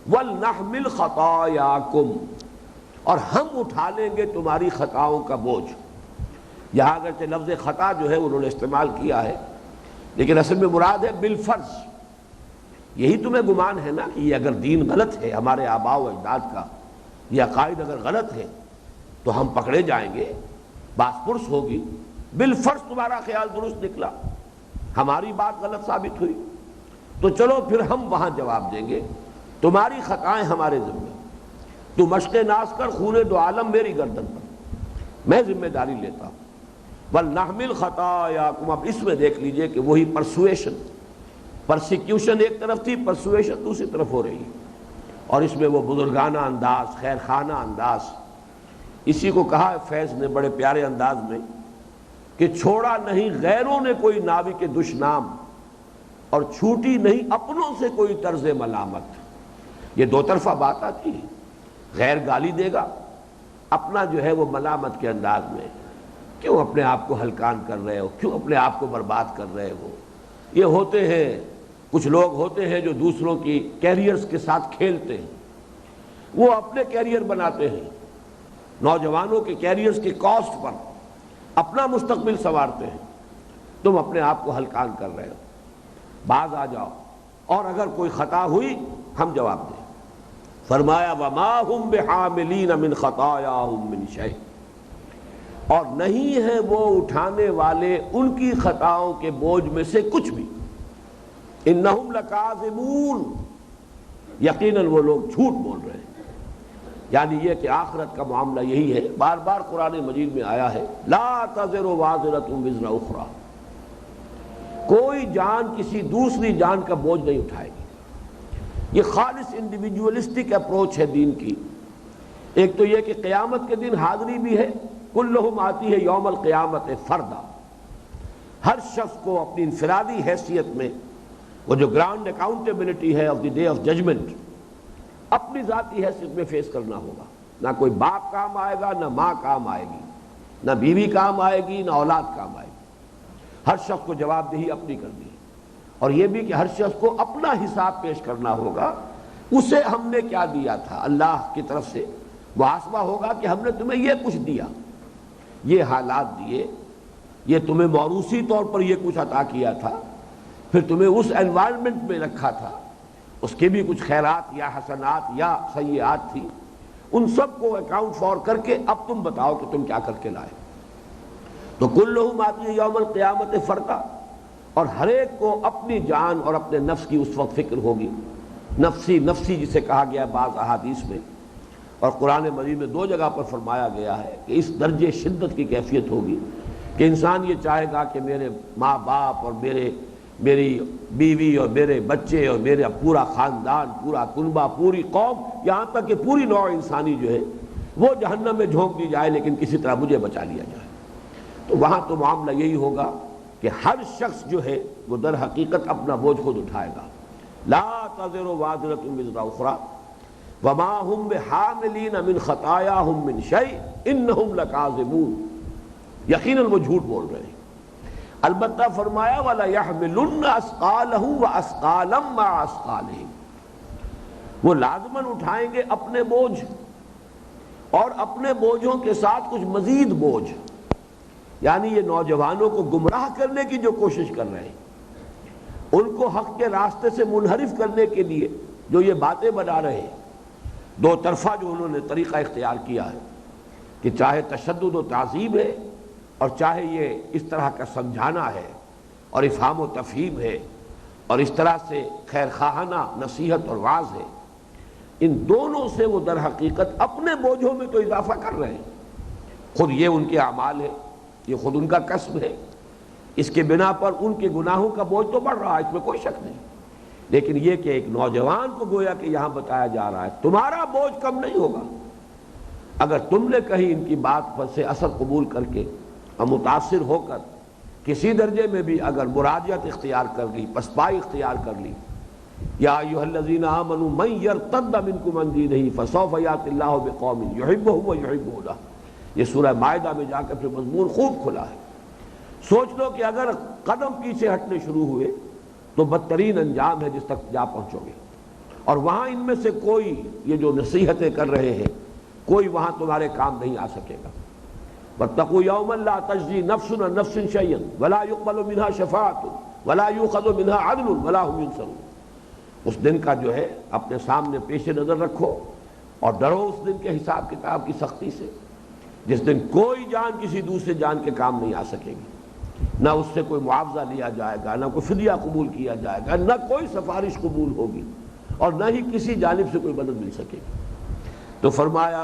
وَلْنَحْمِلْ خَطَايَاكُمْ، اور ہم اٹھا لیں گے تمہاری خطاؤں کا بوجھ۔ یہاں اگرچہ لفظ خطا جو ہے انہوں نے استعمال کیا ہے، لیکن اصل میں مراد ہے بالفرض۔ یہی تمہیں گمان ہے نا کہ یہ اگر دین غلط ہے ہمارے آباء و اجداد کا، یہ عقائد اگر غلط ہے تو ہم پکڑے جائیں گے، باس پرس ہوگی۔ بالفرض تمہارا خیال درست نکلا، ہماری بات غلط ثابت ہوئی، تو چلو پھر ہم وہاں جواب دیں گے، تمہاری خطائیں ہمارے ذمہ، تو مشق ناز کر، خون دو عالم میری گردن پر، میں ذمہ داری لیتا ہوں۔ وَلْنَحْمِلْ خَطَايَاكُمْ، اب اس میں دیکھ لیجئے کہ وہی پرسویشن، پرسیکیوشن ایک طرف تھی، پرسویشن دوسری طرف ہو رہی ہے، اور اس میں وہ بزرگانہ انداز، خیر خانہ انداز، اسی کو کہا ہے فیض نے بڑے پیارے انداز میں کہ چھوڑا نہیں غیروں نے کوئی ناوی کے دشنام، اور چھوٹی نہیں اپنوں سے کوئی طرز ملامت۔ یہ دو طرفہ بات آتی ہے، غیر گالی دے گا، اپنا جو ہے وہ ملامت کے انداز میں، کیوں اپنے آپ کو ہلکان کر رہے ہو، کیوں اپنے آپ کو برباد کر رہے ہو۔ یہ ہوتے ہیں کچھ لوگ ہوتے ہیں جو دوسروں کی کیریئرز کے ساتھ کھیلتے ہیں، وہ اپنے کیریئر بناتے ہیں، نوجوانوں کے کیریئرز کی کاسٹ پر اپنا مستقبل سنوارتے ہیں، تم اپنے آپ کو ہلکان کر رہے ہو، باز آ جاؤ، اور اگر کوئی خطا ہوئی ہم جواب دیں۔ فرمایا وَمَا هُمْ بِحَامِلِينَ مِنْ خَطَايَاهُمْ مِنْ شَيْءٍ، اور نہیں ہے وہ اٹھانے والے ان کی خطاؤں کے بوجھ میں سے کچھ بھی۔ انہم لکاذبون، یقیناً وہ لوگ جھوٹ بول رہے ہیں۔ یعنی یہ کہ آخرت کا معاملہ یہی ہے، بار بار قرآن مجید میں آیا ہے لا تزر وازرۃ وزر اخری، کوئی جان کسی دوسری جان کا بوجھ نہیں اٹھائے گی۔ یہ خالص انڈیویجولسٹک اپروچ ہے دین کی۔ ایک تو یہ کہ قیامت کے دن حاضری بھی ہے، کلہم آتی ہے یوم القیامت فردا، ہر شخص کو اپنی انفرادی حیثیت میں وہ جو گرانڈ اکاؤنٹیبلٹی ہے of the day of judgment, اپنی ذاتی حیثیت میں فیس کرنا ہوگا۔ نہ کوئی باپ کام آئے گا، نہ ماں کام آئے گی، نہ بیوی کام آئے گی، نہ اولاد کام آئے گی۔ ہر شخص کو جواب دہی اپنی کرنی ہے، اور یہ بھی کہ ہر شخص کو اپنا حساب پیش کرنا ہوگا، اسے ہم نے کیا دیا تھا، اللہ کی طرف سے محاسبہ ہوگا کہ ہم نے تمہیں یہ کچھ دیا، یہ حالات دیے، یہ تمہیں موروثی طور پر یہ کچھ عطا کیا تھا، پھر تمہیں اس انوائرمنٹ میں رکھا تھا، اس کے بھی کچھ خیرات یا حسنات یا سیئات تھی، ان سب کو اکاؤنٹ فار کر کے اب تم بتاؤ کہ تم کیا کر کے لائے۔ تو کلہم آتی ہے یوم القیامت فردا، اور ہر ایک کو اپنی جان اور اپنے نفس کی اس وقت فکر ہوگی، نفسی نفسی جسے کہا گیا بعض احادیث میں، اور قرآن مجید میں دو جگہ پر فرمایا گیا ہے کہ اس درجے شدت کی کیفیت ہوگی کہ انسان یہ چاہے گا کہ میرے ماں باپ اور میری بیوی اور میرے بچے اور میرا پورا خاندان، پورا کنبہ، پوری قوم، یہاں تک کہ پوری نوع انسانی جو ہے وہ جہنم میں جھونک دی جائے، لیکن کسی طرح مجھے بچا لیا جائے۔ تو وہاں تو معاملہ یہی ہوگا کہ ہر شخص جو ہے وہ در حقیقت اپنا بوجھ خود اٹھائے گا۔ لا تزر وازرۃ وزر اخری وما هم بحاملین من خطایاہم من شیء انہم لکاذبون، یقیناً وہ جھوٹ بول رہے ہیں۔ البتہ فرمایا وَلَيَحْمِلُنَّ أَثْقَالَهُمْ وَأَثْقَالًا مَعَ أَثْقَالِهِمْ، وہ لازماً اٹھائیں گے اپنے بوجھ، اور اپنے بوجھوں کے ساتھ کچھ مزید بوجھ۔ یعنی یہ نوجوانوں کو گمراہ کرنے کی جو کوشش کر رہے ہیں، ان کو حق کے راستے سے منحرف کرنے کے لیے جو یہ باتیں بنا رہے ہیں، دو طرفہ جو انہوں نے طریقہ اختیار کیا ہے کہ چاہے تشدد و تعذیب ہے، اور چاہے یہ اس طرح کا سمجھانا ہے اور افہام و تفہیم ہے، اور اس طرح سے خیر خواہانہ نصیحت اور وعظ ہے، ان دونوں سے وہ در حقیقت اپنے بوجھوں میں تو اضافہ کر رہے ہیں۔ خود یہ ان کے اعمال ہے، یہ خود ان کا کسب ہے، اس کے بنا پر ان کے گناہوں کا بوجھ تو بڑھ رہا ہے، اس میں کوئی شک نہیں، لیکن یہ کہ ایک نوجوان کو گویا کہ یہاں بتایا جا رہا ہے تمہارا بوجھ کم نہیں ہوگا اگر تم نے کہیں ان کی بات پر سے اثر قبول کر کے اور متاثر ہو کر کسی درجے میں بھی اگر مراجعت اختیار کر لی، پسپائی اختیار کر لی۔ یا ایھا الذین آمنوا من یرتد منکم عن دینہ فسوف یأتی اللہ بقوم یحبهم ویحبونہ، یہ سورہ مائدہ میں جا کر پھر مضمون خوب کھلا ہے۔ سوچ لو کہ اگر قدم پیچھے ہٹنے شروع ہوئے تو بدترین انجام ہے جس تک جا پہنچو گے، اور وہاں ان میں سے کوئی یہ جو نصیحتیں کر رہے ہیں کوئی وہاں تمہارے کام نہیں آ سکے گا۔ واتقوا یوما لا تجزی نفس عن نفس شیئا ولا يقبل منها شفاعۃ ولا یؤخذ منها عدل ولا هم ينصرون۔ اس دن کا جو ہے اپنے سامنے پیش نظر رکھو اور ڈرو اس دن کے حساب کتاب کی سختی سے، جس دن کوئی جان کسی دوسرے جان کے کام نہیں آ سکے گی، نہ اس سے کوئی معاوضہ لیا جائے گا، نہ کوئی فدیہ قبول کیا جائے گا، نہ کوئی سفارش قبول ہوگی، اور نہ ہی کسی جانب سے کوئی مدد مل سکے گی۔ تو فرمایا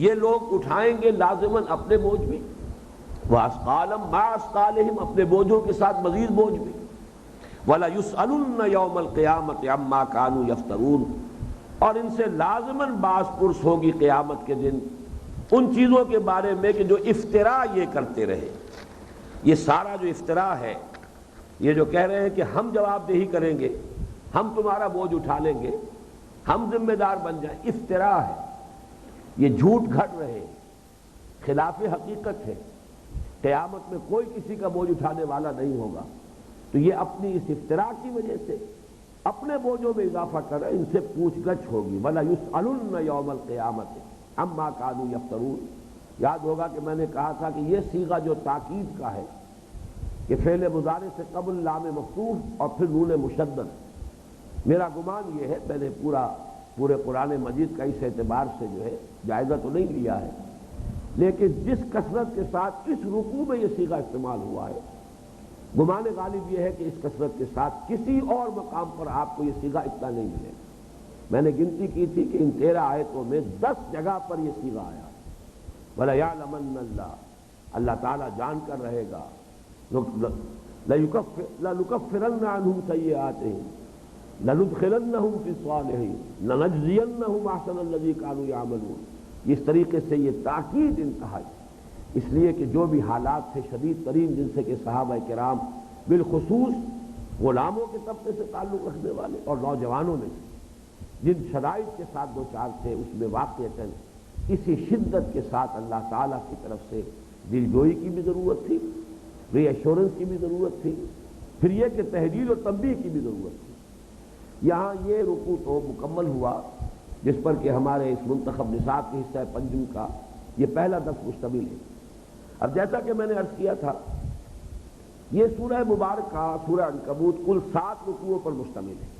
یہ لوگ اٹھائیں گے لازماً اپنے بوجھ بھی، وَأَثْقَالًا مَعَ أَثْقَالِهِمْ، اپنے بوجھوں کے ساتھ مزید بوجھ بھی، وَلَيُسْأَلُنَّ يَوْمَ الْقِيَامَةِ عَمَّا كَانُوا يَفْتَرُونَ، اور ان سے لازماً باز پرس ہوگی قیامت کے دن ان چیزوں کے بارے میں کہ جو افطرا یہ کرتے رہے۔ یہ سارا جو افطرا ہے، یہ جو کہہ رہے ہیں کہ ہم جواب دہی کریں گے، ہم تمہارا بوجھ اٹھا لیں گے، ہم ذمہ دار بن جائیں، افطرا ہے، یہ جھوٹ گھڑ رہے، خلاف حقیقت ہے۔ قیامت میں کوئی کسی کا بوجھ اٹھانے والا نہیں ہوگا، تو یہ اپنی اس افطرا کی وجہ سے اپنے بوجھوں میں اضافہ کر رہے، ان سے پوچھ گچھ ہوگی۔ وَلَيُسْأَلُنَّ يَوْمَ الْقِيَامَةِ عَمَّا كَانُوا يَفْتَرُونَ۔ یاد ہوگا کہ میں نے کہا تھا کہ یہ صیغہ جو تاکید کا ہے، کہ فعل مضارع سے قبل لام مفتوح اور پھر نون مشدد، میرا گمان یہ ہے، میں نے پورے قرآن مجید کا اس اعتبار سے جو ہے جائزہ تو نہیں لیا ہے، لیکن جس کثرت کے ساتھ اس رکوع میں یہ صیغہ استعمال ہوا ہے، گمان غالب یہ ہے کہ اس کثرت کے ساتھ کسی اور مقام پر آپ کو یہ صیغہ اتنا نہیں ملے گا۔ میں نے گنتی کی تھی کہ ان 13 آیتوں میں 10 جگہ پر یہ صیغہ آیا۔ وَلَيَعْلَمَنَّ اللَّهُ، اللہ تعالیٰ جان کر رہے گا، لَنُكَفِّرَنَّ عَنْهُمْ سَيِّئَاتِهِمْ لَنُدْخِلَنَّهُمْ فِي الصَّالِحِينَ لَنَجْزِيَنَّهُمْ أَحْسَنَ الَّذِي كَانُوا يَعْمَلُونَ۔ اس طریقے سے یہ تاکید انتہائی، اس لیے کہ جو بھی حالات تھے شدید ترین، جن سے کہ صحابہ کرام بالخصوص غلاموں کے طبقے سے تعلق رکھنے والے اور نوجوانوں نے جن شرائط کے ساتھ دو چار تھے، اس میں واقعتاً اسی شدت کے ساتھ اللہ تعالیٰ کی طرف سے دل جوئی کی بھی ضرورت تھی، ری ایشورنس کی بھی ضرورت تھی، پھر یہ کہ تحلیل و تنبیہ کی بھی ضرورت تھی۔ یہاں یہ رکوع تو مکمل ہوا جس پر کہ ہمارے اس منتخب نصاب کے حصہ پنجم کا یہ پہلا درس مشتمل ہے۔ اب جیسا کہ میں نے عرض کیا تھا، یہ سورہ مبارکہ سورہ عنکبوت کل 7 رکوعوں پر مشتمل ہے۔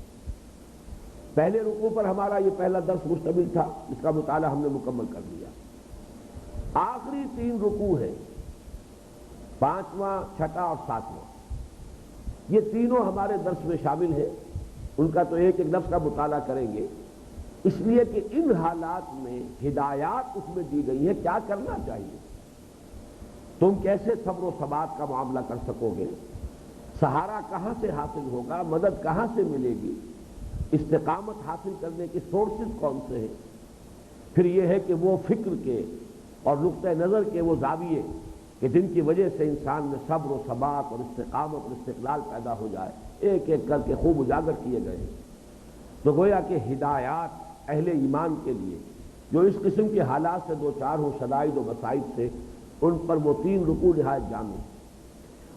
پہلے رکوع پر ہمارا یہ پہلا درس مشتمل تھا، اس کا مطالعہ ہم نے مکمل کر لیا۔ آخری 3 رکوع ہے، 5واں، 6واں اور 7واں، یہ تینوں ہمارے درس میں شامل ہیں۔ ان کا تو ایک ایک لفظ کا مطالعہ کریں گے، اس لیے کہ ان حالات میں ہدایات اس میں دی گئی ہے، کیا کرنا چاہیے، تم کیسے صبر و ثبات کا معاملہ کر سکو گے، سہارا کہاں سے حاصل ہوگا، مدد کہاں سے ملے گی، استقامت حاصل کرنے کے سورسز کون سے ہیں، پھر یہ ہے کہ وہ فکر کے اور نقطہ نظر کے وہ زاویے کہ جن کی وجہ سے انسان میں صبر و ثبات اور استقامت اور استقلال پیدا ہو جائے، ایک ایک کر کے خوب اجاگر کیے گئے ہیں۔ تو گویا کہ ہدایات اہل ایمان کے لیے جو اس قسم کے حالات سے دو چار ہوں، شدائد و مصائب سے، ان پر وہ 3 رکوع نہایت جامع۔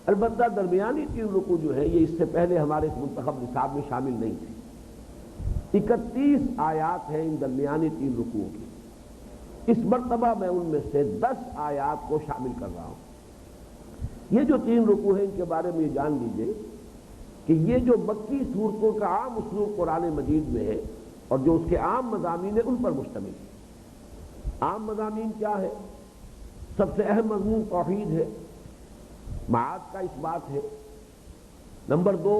البتہ درمیانی 3 رکوع جو ہے یہ اس سے پہلے ہمارے اس منتخب نصاب میں شامل نہیں تھے۔ 31 آیات ہیں ان درمیانی 3 رکوعوں کی۔ اس مرتبہ میں ان میں سے 10 آیات کو شامل کر رہا ہوں۔ یہ جو 3 رکوع ہیں ان کے بارے میں یہ جان لیجئے کہ یہ جو مکی صورتوں کا عام اسلوب قرآن مجید میں ہے اور جو اس کے عام مضامین ہیں ان پر مشتمل ہے۔ عام مضامین کیا ہے؟ سب سے اہم مضمون توحید ہے، معاد کا اس بات ہے۔ نمبر 2،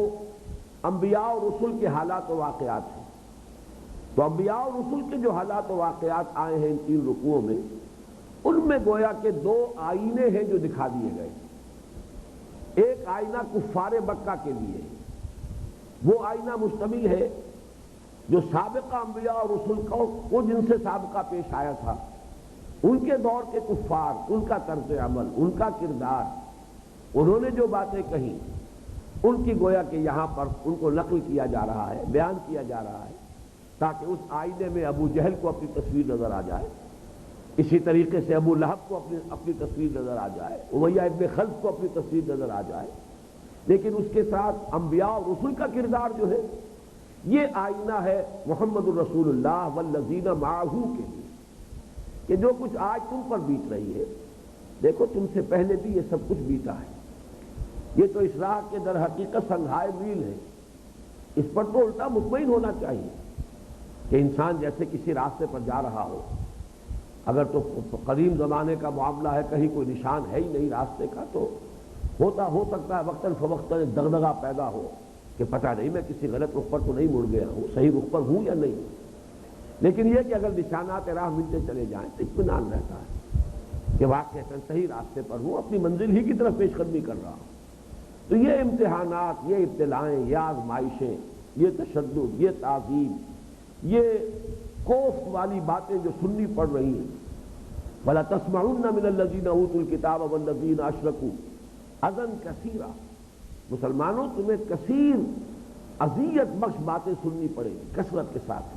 انبیاء اور رسل کے حالات و واقعات ہیں۔ تو انبیاء اور رسل کے جو حالات و واقعات آئے ہیں ان 3 رکوعوں میں، ان میں گویا کہ 2 آئینے ہیں جو دکھا دیے گئے۔ ایک آئینہ کفار مکہ کے لیے، وہ آئینہ مشتمل ہے جو سابقہ انبیاء اور رسل کو جن سے سابقہ پیش آیا تھا، ان کے دور کے کفار، ان کا طرز عمل، ان کا کردار، انہوں نے جو باتیں کہیں، ان کی گویا کہ یہاں پر ان کو نقل کیا جا رہا ہے، بیان کیا جا رہا ہے، تاکہ اس آئینے میں ابو جہل کو اپنی تصویر نظر آ جائے اسی طریقے سے ابو لہب کو اپنی تصویر نظر آ جائے، امیہ ابن خلف کو اپنی تصویر نظر آ جائے، لیکن اس کے ساتھ انبیاء اور رسل کا کردار جو ہے یہ آئینہ ہے محمد الرسول اللہ والذین معہ کے لیے، کہ جو کچھ آج تم پر بیت رہی ہے، دیکھو تم سے پہلے بھی یہ سب کچھ بیتا ہے۔ یہ تو اصلاح کے در حقیقت سنگھائے میل ہے، اس پر تو الٹا مطمئن ہونا چاہیے کہ انسان جیسے کسی راستے پر جا رہا ہو، اگر تو قدیم زمانے کا معاملہ ہے، کہیں کوئی نشان ہے ہی نہیں راستے کا، تو ہو سکتا ہے وقتاً فوقتاً ایک دغدغہ پیدا ہو کہ پتہ نہیں میں کسی غلط رخ پر تو نہیں مڑ گیا ہوں، صحیح رخ پر ہوں یا نہیں۔ لیکن یہ کہ اگر نشانات راہ ملتے چلے جائیں تو اطمینان رہتا ہے کہ واقعتاً صحیح راستے پر ہوں، اپنی منزل ہی کی طرف پیش قدمی کر رہا ہوں۔ تو یہ امتحانات، یہ ابتلائیں، یہ آزمائشیں، یہ تشدد، یہ تعذیب، یہ کوفت والی باتیں جو سننی پڑ رہی ہیں، وَلَا تَسْمَعُنَّ مِنَ الَّذِينَ أُوتُوا الْكِتَابَ وَالَّذِينَ أَشْرَكُوا أَذًى كَثِيرًا، مسلمانوں تمہیں کثیر اذیت بخش باتیں سننی پڑیں گی کثرت کے ساتھ،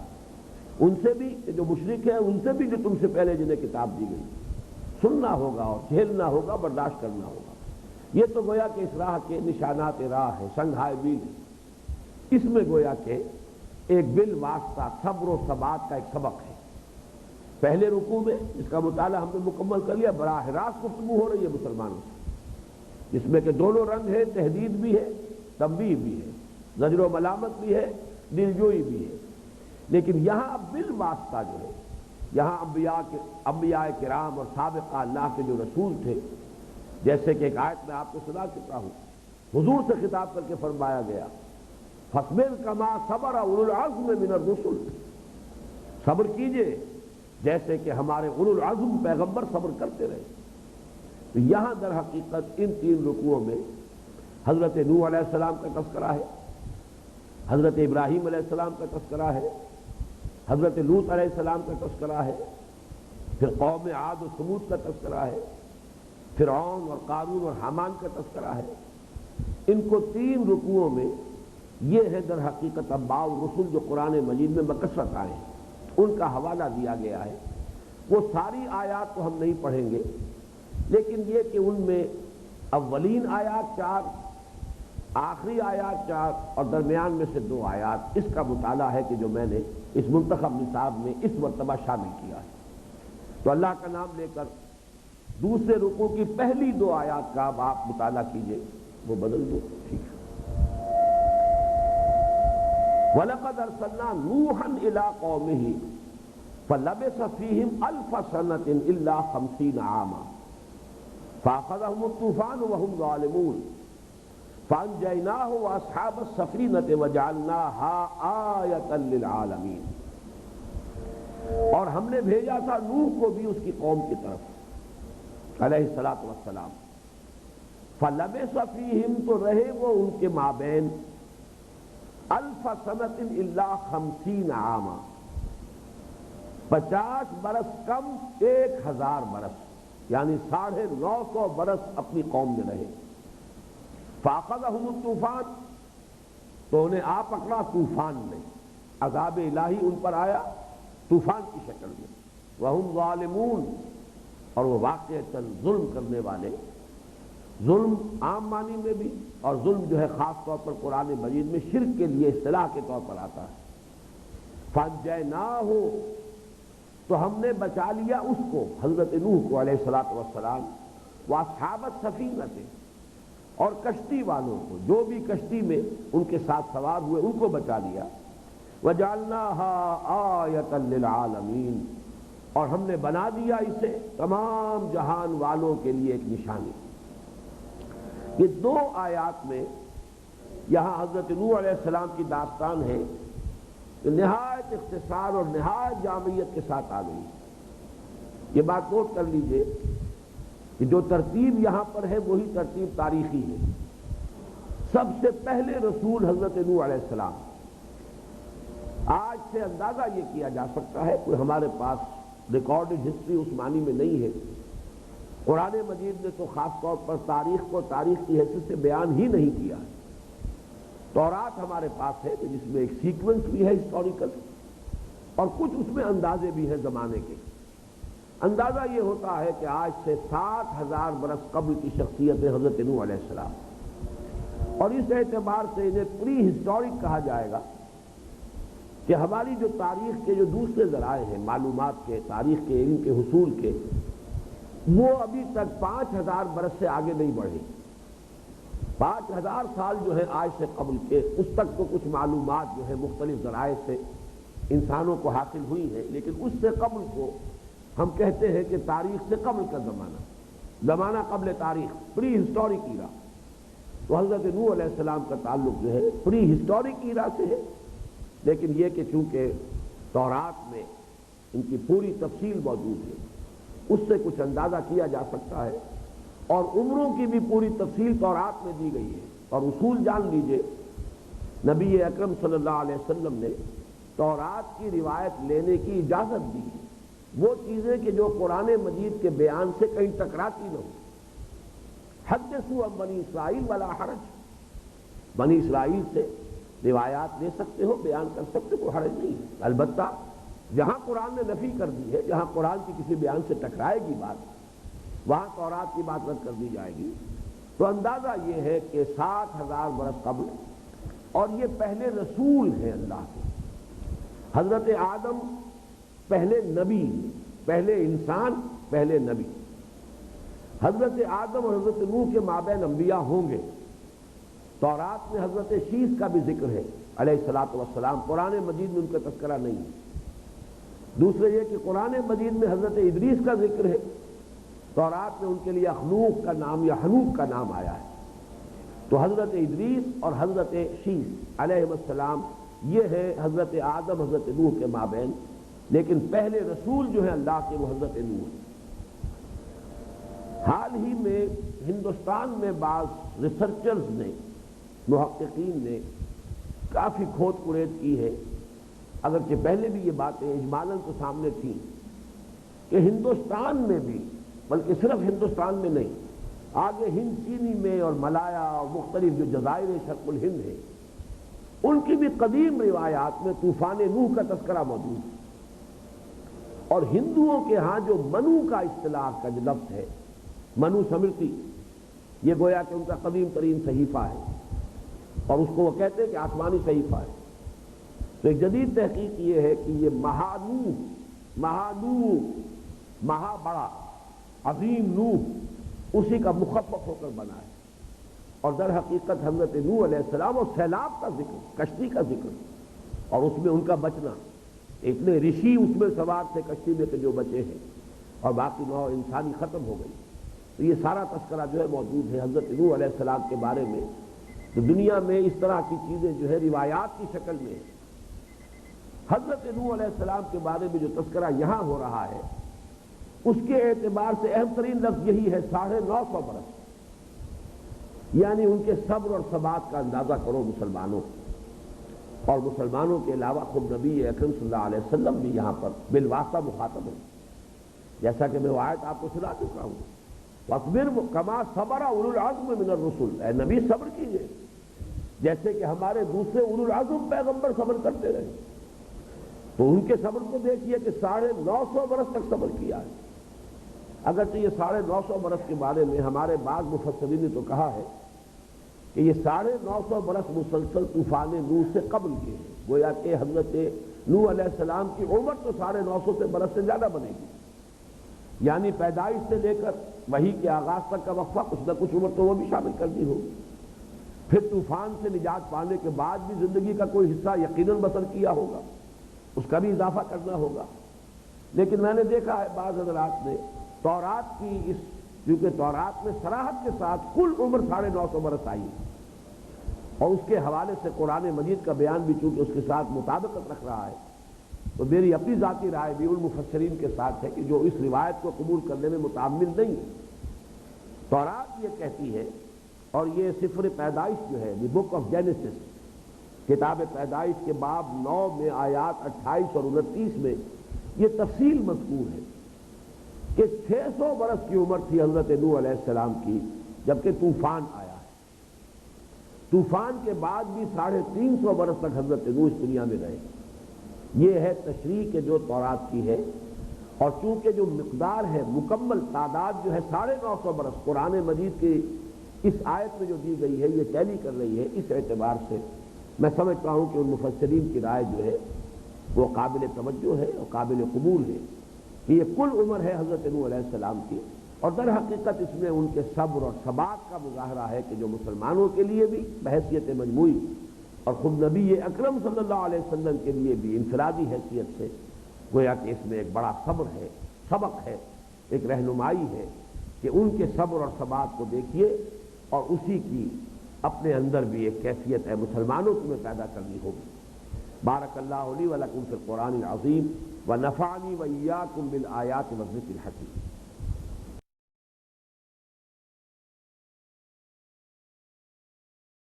ان سے بھی جو مشرک ہیں، ان سے بھی جو تم سے پہلے جنہیں کتاب دی گئی، سننا ہوگا اور جھیلنا ہوگا، برداشت کرنا ہوگا۔ یہ تو گویا کہ اس راہ کے نشانات راہ ہے، سنگھائے میل ہے۔ اس میں گویا کہ ایک بالواسطہ صبر و ثبات کا ایک سبق ہے۔ پہلے رکوع میں اس کا مطالعہ ہم نے مکمل کر لیا، براہ راست گفتگو ہو رہی ہے مسلمانوں سے، جس میں کہ دونوں رنگ ہے، تہدید بھی ہے، تنبیہ بھی ہے، زجر و ملامت بھی ہے، دلجوئی بھی ہے۔ لیکن یہاں بالواسطہ جو ہے، یہاں انبیاء کرام اور سابقہ اللہ کے جو رسول تھے، جیسے کہ ایک آیت میں آپ کو سنا چکا ہوں، حضور سے خطاب کر کے فرمایا گیا فَاصْبِرْ كَمَا صَبَرَ أُولُو الْعَزْمِ مِنَ الرُّسُلِ، صبر کیجئے جیسے کہ ہمارے اولو العزم پیغمبر صبر کرتے رہے۔ تو یہاں در حقیقت ان تین رکوعوں میں حضرت نوح علیہ السلام کا تذکرہ ہے، حضرت ابراہیم علیہ السلام کا تذکرہ ہے، حضرت لوط علیہ السلام کا تذکرہ ہے، پھر قوم عاد و ثمود کا تذکرہ ہے، فرعون اور قارون اور حامان کا تذکرہ ہے۔ ان کو تین رکوعوں میں یہ ہے در حقیقت انبیاء و رسل جو قرآن مجید میں بکثرت آئے ہیں، ان کا حوالہ دیا گیا ہے۔ وہ ساری آیات تو ہم نہیں پڑھیں گے، لیکن یہ کہ ان میں اولین آیات 4، آخری آیات 4 اور درمیان میں سے 2 آیات، اس کا مطالعہ ہے کہ جو میں نے اس منتخب نصاب میں اس مرتبہ شامل کیا ہے۔ تو اللہ کا نام لے کر دوسرے رکوع کی پہلی 2 آیات کا اب آپ مطالعہ کیجئے، وہ بدل دو، ٹھیک ہے۔ وَلَقَدْ أَرْسَلْنَا نُوحًا إِلَىٰ قَوْمِهِ فَلَبِثَ فِيهِمْ أَلْفَ سَنَةٍ إِلَّا 50 عَامًا فَأَخَذَهُمُ الطُّوفَانُ وَهُمْ ظَالِمُونَ فَأَنجَيْنَاهُ وَأَصْحَابَ السَّفِينَةِ وَجَعَلْنَاهَا آيَةً لِّلْعَالَمِينَ۔ اور ہم نے بھیجا تھا نوح کو بھی اس کی قوم کی طرف علیہ الصلاۃ والسلام، فَلَبِثَ فِيهِمْ تو رہے وہ ان کے مابین الف سنۃ الا 50 عاما، 50 برس کم 1000 برس، یعنی 950 برس اپنی قوم میں رہے۔ فاخذہم الطوفان تو انہیں آ پکڑا طوفان نے، عذاب الہی ان پر آیا طوفان کی شکل میں، وہم ظالمون اور وہ واقعتاً ظلم کرنے والے، ظلم عام معنی میں بھی، اور ظلم جو ہے خاص طور پر قرآن مجید میں شرک کے لیے اصطلاح کے طور پر آتا ہے۔ فَانْجَيْنَاهُ تو ہم نے بچا لیا اس کو، حضرت نوح کو علیہ الصلاۃ والسلام، وَأَصْحَابَ السَّفِينَةِ اور کشتی والوں کو، جو بھی کشتی میں ان کے ساتھ سوار ہوئے ان کو بچا لیا، وَجَعَلْنَاهَا آيَةً لِّلْعَالَمِينَ اور ہم نے بنا دیا اسے تمام جہان والوں کے لیے ایک نشانی۔ یہ 2 آیات میں یہاں حضرت نوح علیہ السلام کی داستان ہے کہ نہایت اختصار اور نہایت جامعیت کے ساتھ آ گئی۔ یہ بات نوٹ کر لیجئے کہ جو ترتیب یہاں پر ہے وہی ترتیب تاریخی ہے۔ سب سے پہلے رسول حضرت نوح علیہ السلام، آج سے اندازہ یہ کیا جا سکتا ہے، کوئی ہمارے پاس ریکارڈڈ ہسٹری اس معنی میں نہیں ہے، قرآن مجید نے تو خاص طور پر تاریخ کو تاریخ کی حیثیت سے بیان ہی نہیں کیا ہے۔ تورات ہمارے پاس ہے جس میں ایک سیکوینس بھی ہے ہسٹوریکل، اور کچھ اس میں اندازے بھی ہیں زمانے کے، اندازہ یہ ہوتا ہے کہ آج سے 7,000 برس قبل کی شخصیت حضرت نوح علیہ السلام، اور اس اعتبار سے انہیں پری ہسٹورک کہا جائے گا کہ ہماری جو تاریخ کے جو دوسرے ذرائع ہیں معلومات کے، تاریخ کے، علم کے حصول کے، وہ ابھی تک 5,000 برس سے آگے نہیں بڑھے۔ 5,000 سال جو ہے آج سے قبل کے، اس تک تو کچھ معلومات جو ہے مختلف ذرائع سے انسانوں کو حاصل ہوئی ہیں، لیکن اس سے قبل کو ہم کہتے ہیں کہ تاریخ سے قبل کا زمانہ قبل تاریخ، پری ہسٹورک ایرا۔ تو حضرت نوح علیہ السلام کا تعلق جو ہے پری ہسٹورک ایرا سے ہے، لیکن یہ کہ چونکہ تورات میں ان کی پوری تفصیل موجود ہے، اس سے کچھ اندازہ کیا جا سکتا ہے، اور عمروں کی بھی پوری تفصیل تورات میں دی گئی ہے۔ اور اصول جان لیجئے، نبی اکرم صلی اللہ علیہ وسلم نے تورات کی روایت لینے کی اجازت دی ہے، وہ چیزیں کہ جو قرآن مجید کے بیان سے کہیں ٹکراتی نہ ہو۔ حدثوا عن بنی اسرائیل ولا حرج، بنی اسرائیل سے روایات لے سکتے ہو، بیان کر سکتے ہو، حرج نہیں ہے۔ البتہ جہاں قرآن نے نفی کر دی ہے، جہاں قرآن کی کسی بیان سے ٹکرائے گی بات، وہاں تورات کی بات رد کر دی جائے گی۔ تو اندازہ یہ ہے کہ 7,000 برس قبل، اور یہ پہلے رسول ہیں اللہ کے۔ حضرت آدم پہلے نبی، پہلے انسان، پہلے نبی۔ حضرت آدم اور حضرت نوح کے مابین انبیاء ہوں گے۔ تورات میں حضرت شیس کا بھی ذکر ہے علیہ الصلوۃ والسلام، قرآن مجید میں ان کا تذکرہ نہیں ہے۔ دوسرے یہ کہ قرآن مجید میں حضرت ادریس کا ذکر ہے، تورات میں ان کے لیے اخنوخ کا نام یا حنوخ کا نام آیا ہے۔ تو حضرت ادریس اور حضرت شیس علیہ السلام یہ ہے حضرت آدم حضرت نوح کے مابین، لیکن پہلے رسول جو ہے اللہ کے وہ حضرت نوح ہے۔ حال ہی میں ہندوستان میں بعض ریسرچرز نے، محققین نے کافی کھود کرید کی ہے، اگرچہ پہلے بھی یہ باتیں اجمالاً تو سامنے تھیں، کہ ہندوستان میں بھی، بلکہ صرف ہندوستان میں نہیں، آگے ہند چینی میں اور ملایا اور مختلف جو جزائر شرق الہند ہیں، ان کی بھی قدیم روایات میں طوفان نوح کا تذکرہ موجود ہے۔ اور ہندوؤں کے ہاں جو منو کا اصطلاح کا جو لفظ ہے، منو سمرتی، یہ گویا کہ ان کا قدیم ترین صحیفہ ہے، اور اس کو وہ کہتے ہیں کہ آسمانی صحیفہ ہے۔ تو ایک جدید تحقیق یہ ہے کہ یہ مہانوح، مہا بڑا، عظیم نوح، اسی کا مخفف ہو کر بنا ہے، اور در حقیقت حضرت نوح علیہ السلام اور سیلاب کا ذکر، کشتی کا ذکر، اور اس میں ان کا بچنا، اتنے رشی اس میں سوار تھے کشتی میں کہ جو بچے ہیں، اور باقی نوع انسانی ختم ہو گئی۔ تو یہ سارا تذکرہ جو ہے موجود ہے حضرت نوح علیہ السلام کے بارے میں۔ تو دنیا میں اس طرح کی چیزیں جو ہے روایات کی شکل میں ہے۔ حضرت نوح علیہ السلام کے بارے میں جو تذکرہ یہاں ہو رہا ہے، اس کے اعتبار سے اہم ترین لفظ یہی ہے 950 برس، یعنی ان کے صبر اور ثبات کا اندازہ کرو مسلمانوں، اور مسلمانوں کے علاوہ خود نبی اکرم صلی اللہ علیہ وسلم بھی یہاں پر بالواسطہ مخاطب ہیں، جیسا کہ میں وہ آیت آپ کو سنا چکا ہوں، وَاصْبِرْ كَمَا صَبَرَ أُولُو الْعَزْمِ مِنَ الرُّسُلِ، اے نبی صبر کیجئے جیسے کہ ہمارے دوسرے اولو العزم پیغمبر صبر کرتے رہے۔ تو ان کے صبر کو دیکھیے کہ 950 برس تک صبر کیا ہے۔ اگرچہ یہ 950 برس کے بارے میں ہمارے بعض مفسرین نے تو کہا ہے کہ یہ 950 برس مسلسل طوفان نوح سے قبل کے ہیں، گویا کہ حضرت نوح علیہ السلام کی عمر تو 950 برس سے زیادہ بنے گی، یعنی پیدائش سے لے کر وحی کے آغاز تک کا وقفہ کچھ نہ کچھ عمر تو وہ بھی شامل کر دی ہوگی۔ پھر طوفان سے نجات پانے کے بعد بھی زندگی کا کوئی حصہ یقیناً بسر کیا ہوگا، اس کا بھی اضافہ کرنا ہوگا۔ لیکن میں نے دیکھا ہے بعض حضرات نے تورات کی اس، کیونکہ تورات میں صراحت کے ساتھ کل عمر 950 برس آئی ہے، اور اس کے حوالے سے قرآن مجید کا بیان بھی چونکہ اس کے ساتھ مطابقت رکھ رہا ہے، تو میری اپنی ذاتی رائے بھی ان مفسرین کے ساتھ ہے کہ جو اس روایت کو قبول کرنے میں متعمل نہیں ہے۔ تورات یہ کہتی ہے، اور یہ سفر پیدائش جو ہے، دی بک آف جینیسس، کتاب پیدائش کے باب 9 میں آیات 28 اور 29 میں یہ تفصیل مذکور ہے کہ 600 برس کی عمر تھی حضرت نوح علیہ السلام کی جبکہ طوفان آیا ہے۔ طوفان کے بعد بھی 350 برس تک حضرت نوح اس دنیا میں رہے۔ یہ ہے تشریح کہ جو تورات کی ہے، اور چونکہ جو مقدار ہے مکمل تعداد جو ہے 950 برس قرآن مجید کی اس آیت میں جو دی گئی ہے یہ ٹیلی کر رہی ہے، اس اعتبار سے میں سمجھتا ہوں کہ ان مفسرین کی رائے جو ہے وہ قابل توجہ ہے اور قابل قبول ہے کہ یہ کل عمر ہے حضرت نوح علیہ السلام کی، اور در حقیقت اس میں ان کے صبر اور ثبات کا مظاہرہ ہے کہ جو مسلمانوں کے لیے بھی بحیثیت مجموعی اور خود نبی اکرم صلی اللہ علیہ وسلم کے لیے بھی انفرادی حیثیت سے گویا کہ اس میں ایک بڑا صبر ہے، سبق ہے، ایک رہنمائی ہے کہ ان کے صبر اور ثبات کو دیکھیے اور اسی کی اپنے اندر بھی ایک کیفیت ہے مسلمانوں کی میں پیدا کرنی ہوگی۔ بارک اللہ لی و لکم فی القرآن العظیم ونفعنی وإیاکم بالآیات والذکر الحکیم۔